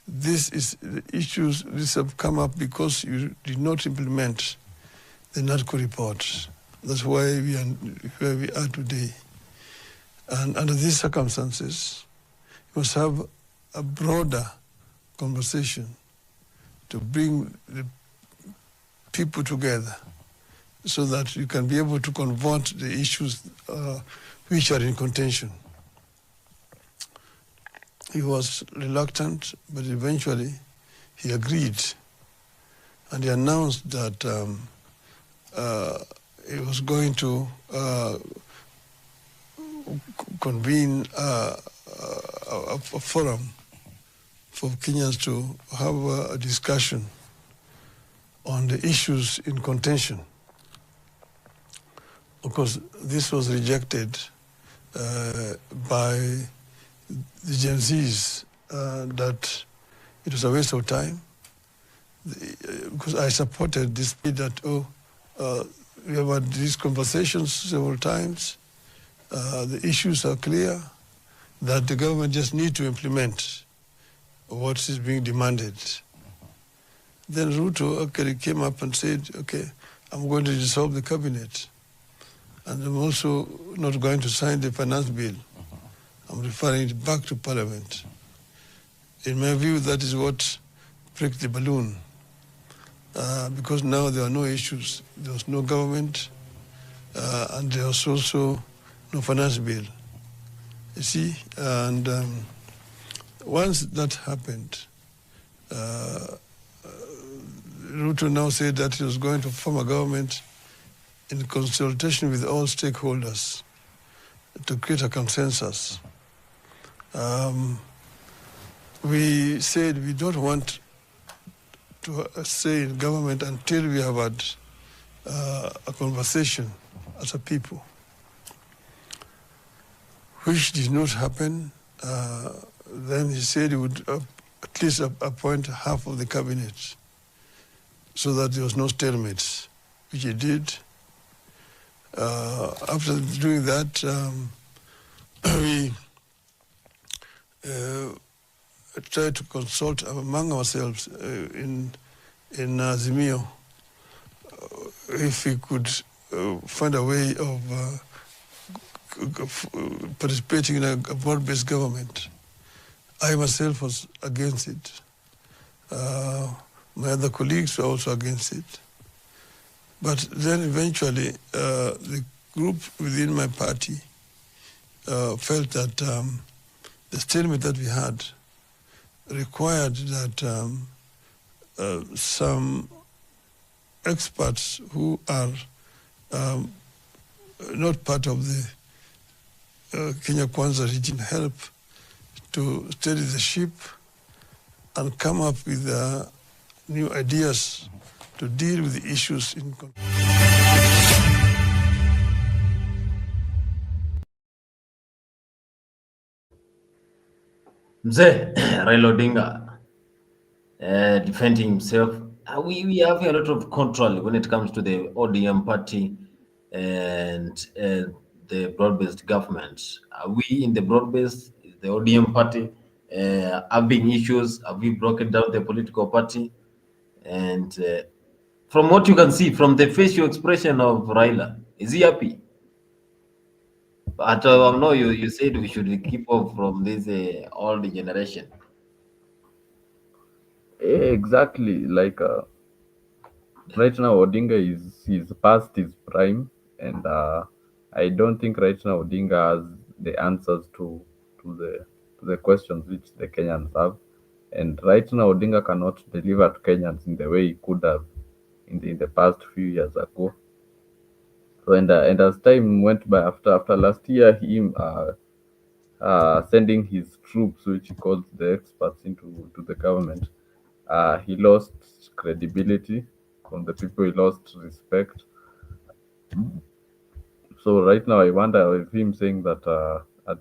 this is the issues, this have come up because you did not implement the NARCO report. That's why we are where we are today. And under these circumstances, you must have a broader conversation to bring the people together so that you can be able to convert the issues which are in contention. He was reluctant, but eventually he agreed. And he announced that he was going to convene a forum for Kenyans to have a discussion on the issues in contention. Of course, this was rejected by the Gen Zs, that it was a waste of time, because I supported this bit that, we have had these conversations several times, the issues are clear, that the government just need to implement what is being demanded. Then Ruto actually came up and said, okay, I'm going to dissolve the cabinet, and I'm also not going to sign the finance bill. I'm referring it back to Parliament. In my view, that is what pricked the balloon, because now there are no issues. There was no government, and there was also no finance bill. You see, and once that happened, Ruto now said that he was going to form a government in consultation with all stakeholders to create a consensus. We said we don't want to stay in government until we have had a conversation as a people, which did not happen. Then he said he would at least appoint half of the cabinet so that there was no stalemate, which he did. After doing that, we tried to consult among ourselves in Azimio if we could find a way of participating in a broad-based government. I myself was against it. My other colleagues were also against it. But then eventually, the group within my party felt that the statement that we had required that some experts who are not part of the Kenya Kwanza region help to steady the ship and come up with new ideas to deal with the issues in Mzee Raila Odinga defending himself. We have a lot of control when it comes to the ODM party and the broad-based government. Are we in the broad-based, the ODM party, having issues? Have we broken down the political party? And from what you can see, from the facial expression of Raila, is he happy? But no, you said we should keep off from this old generation. Exactly. Like right now, Odinga is past his prime, and I don't think right now Odinga has the answers to the questions which the Kenyans have. And right now, Odinga cannot deliver to Kenyans in the way he could have in the past few years ago. So and as time went by, after last year, him sending his troops, which he calls the experts, into the government, he lost credibility from the people. He lost respect. So right now, I wonder if him saying that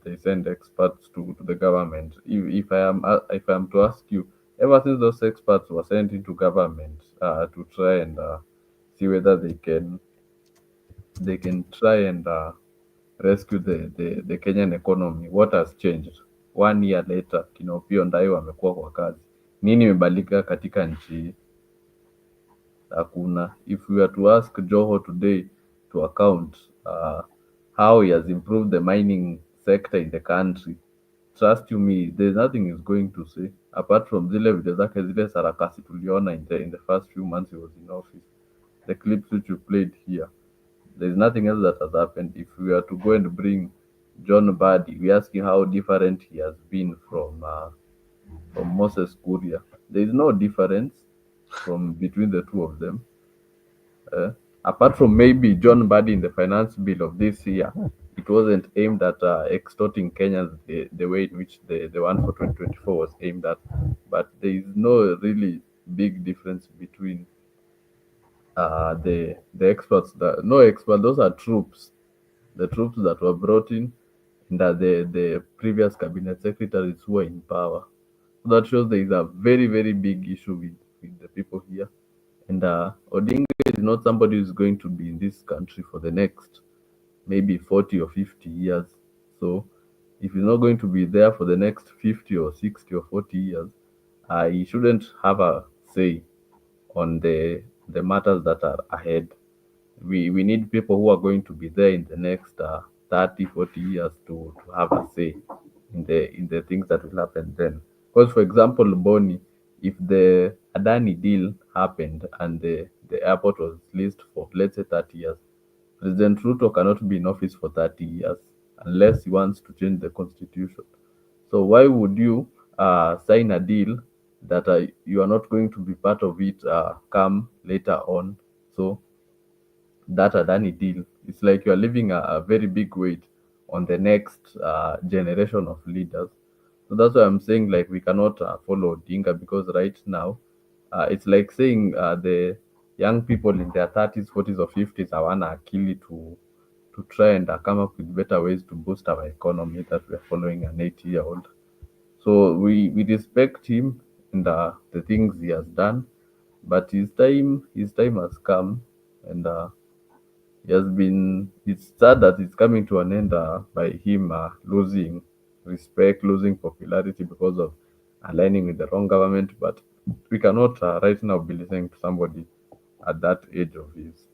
they send experts to the government. If I am to ask you, ever since those experts were sent into government to try and see whether they can try and rescue the Kenyan economy, what has changed? 1 year later, Kinopio Ndai wamekuwa kwa kazi. Nini imebadilika katika nchi? Hakuna. If we were to ask Joho today to account how he has improved the mining sector in the country, trust you me, there's nothing he's going to say apart from zile video zake zile sarakasi tuliona in the first few months he was in office, the clips which you played here. There's nothing else that has happened. If we were to go and bring John Badi, we ask him how different he has been from Moses Kuria. There is no difference between the two of them. Apart from maybe John Badi in the finance bill of this year, it wasn't aimed at extorting Kenyans the way in which the one for 2024 was aimed at. But there is no really big difference between the experts. Those are troops. The troops that were brought in, and the previous cabinet secretaries who are in power. So that shows there is a very, very big issue with the people here. And Odinga is not somebody who is going to be in this country for the next maybe 40 or 50 years. So if he's not going to be there for the next 50 or 60 or 40 years, he shouldn't have a say on the matters that are ahead. We need people who are going to be there in the next 30, 40 years to have a say in the things that will happen then. Because, for example, Boni, if the Adani deal happened and the airport was leased for, let's say, 30 years, President Ruto cannot be in office for 30 years unless he wants to change the constitution. So why would you sign a deal that you are not going to be part of it come later on? So that Adani deal, it's like you are leaving a very big weight on the next generation of leaders. So that's why I'm saying, like, we cannot follow Odinga, because right now it's like saying the young people in their 30s, 40s or 50s hawana akili to try and come up with better ways to boost our economy, that we are following an 80-year-old. So we respect him and the things he has done, but his time has come, and it's sad that it's coming to an end by him losing respect, losing popularity because of aligning with the wrong government. But we cannot right now be listening to somebody at that age of his.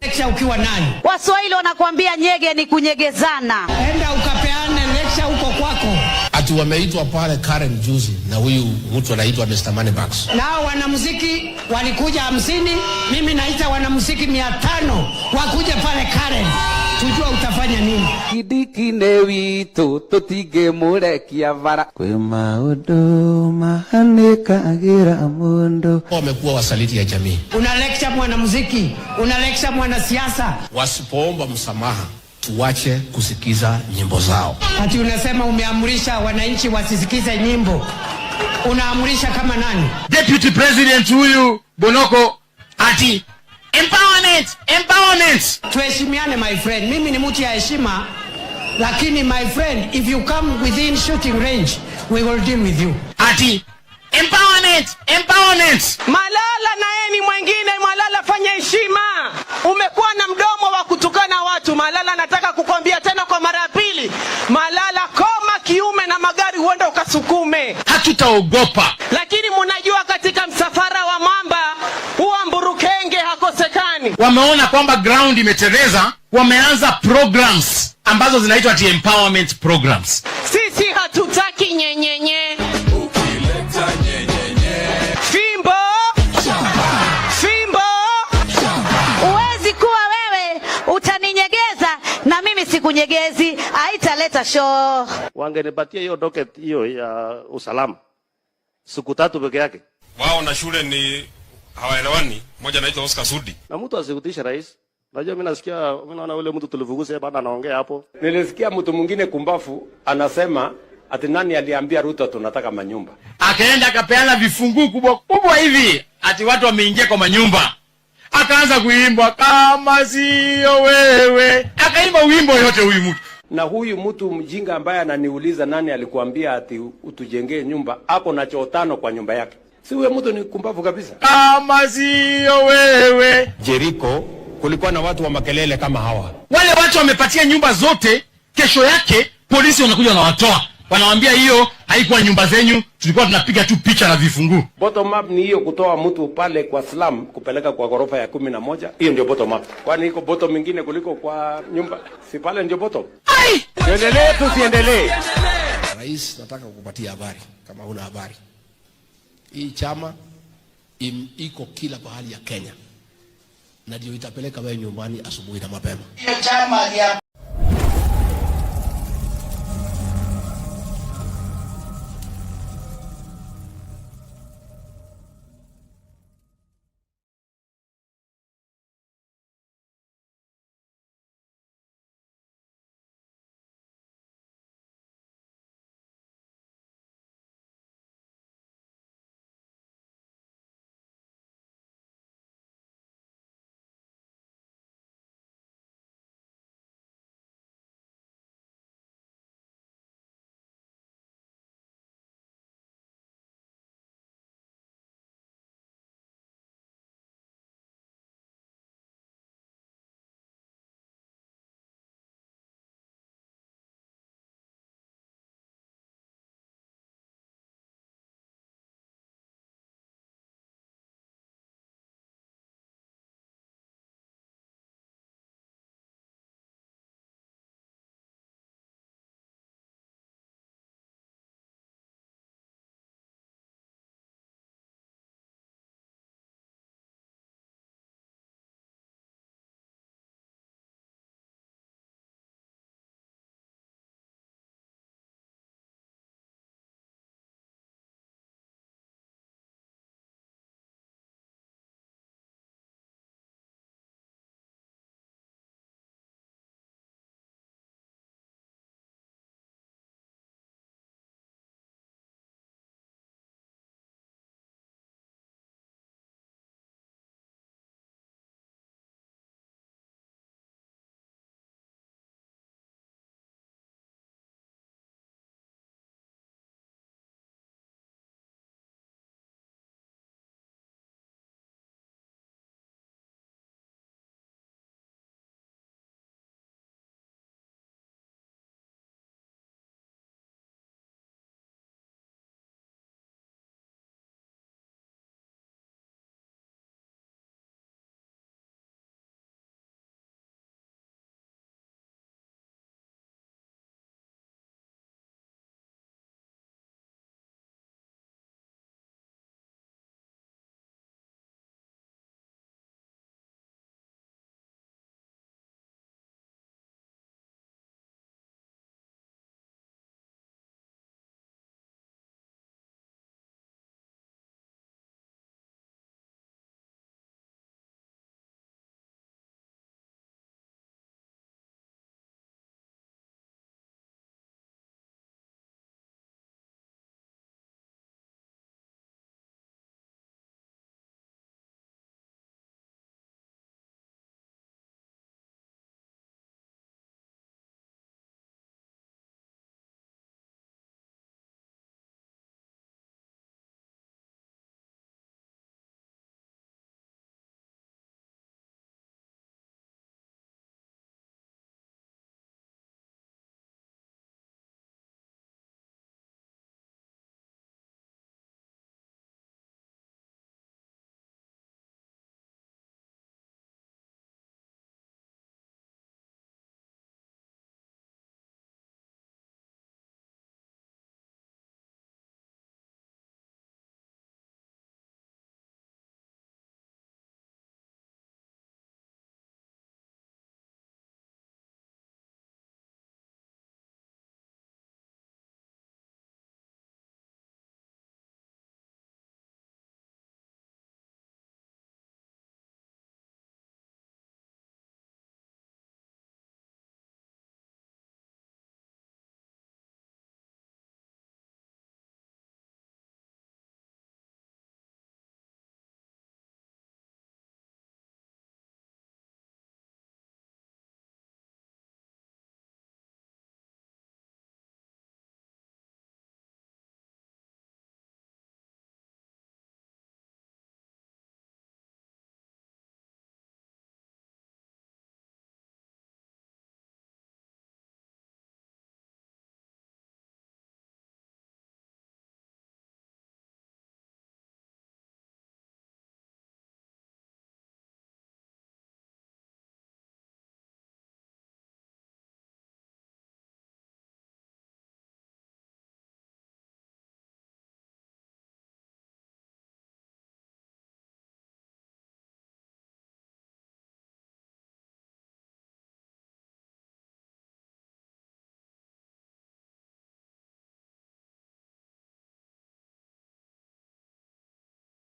Lecture ukiwa nani? Waswahili wanakuambia nyege ni kunyegezana. Enda ukapeane lecture huko kwako. Ati wameitwa pale Karen juzi na huyu mtu anaitwa Mr. Moneybags. Nao wanamuziki walikuja 50, mimi naita wanamuziki 500 wakuje pale Karen. Tujua utafanya nini? Kidikine wito totige murekia vara kwe maundu mahaneka agira mundu. Wamekuwa wasaliti ya jamii. Una lecture mwanamuziki, una lecture mwanasiasa. Wasipoomba msamaha tuache kusikiza nyimbo zao. Ati unasema umeamrisha wananchi wasisikize nyimbo. Unaamrisha kama nani? Deputy President huyu Bonoko ati empowerment. Tuheshimiane my friend. Mimi ni mtu ya heshima, lakini my friend, if you come within shooting range, we will deal with you. Ati empowerment. Malala na yeye ni mwingine. Malala, fanya heshima. Umekuwa na mdomo wa kutukana watu. Malala, nataka kukwambia tena kwa mara ya pili. Malala, koma kiume na magari uende ukasukume. Hatutaogopa. Lakini mnajua katika msafara wa mamba huwa mburukenge hakosekani. Wameona kwamba ground imetereza, wameanza programs ambazo zinaitwa empowerment programs. Sisi hatutaki nyenyenye. Ukileta nyenyenye. Fimbo. Uwezi kuwa wewe utaninyegeza na mimi sikunyegezi, haitaleta show. Wangenipatia hiyo docket hiyo ya usalama siku 3 peke yake. Wao na shule ni hawaelewani. Mmoja anaitwa Oscar Sudi. Na mtu asikutisha rais. Unajua mimi naona ule mtu tulivugusa bado anaongea hapo. Nilisikia mtu mwingine kumbafu anasema ati nani aliambia Ruto tunataka manyumba. Akaenda akapeana vifungu kubwa hivi ati watu wameingia kwa manyumba. Akaanza kuimba kama sio wewe. Akaimba wimbo yote huyu mtu. Na huyu mtu mjinga ambaye ananiuliza nani alikuambia ati utujengee nyumba, hapo na choo 5 kwa nyumba yake. Si huyo mtu ni kumbavu kabisa. Kama sio wewe. Jericho kulikuwa na watu wa makelele kama hawa. Wale watu wamepatia nyumba zote, kesho yake polisi wanakuja na watoa. Wanawaambia hiyo haikuwa nyumba zenyu, tulikuwa tunapiga tu picha na vifungu. Bottom up ni hiyo, kutoa mtu pale kwa slum kupeleka kwa ghorofa ya 11. Hiyo ndio bottom up. Kwani iko bottom mingine kuliko kwa nyumba? Si pale ndio bottom. Ai! Tuendelee tusiendelee. Rais, nataka kukupatia habari kama huna habari. Hii chama iko kila pahali ya Kenya. Na ndio itapeleka wewe nyumbani asubuhi na mapema. Hiyo chama ya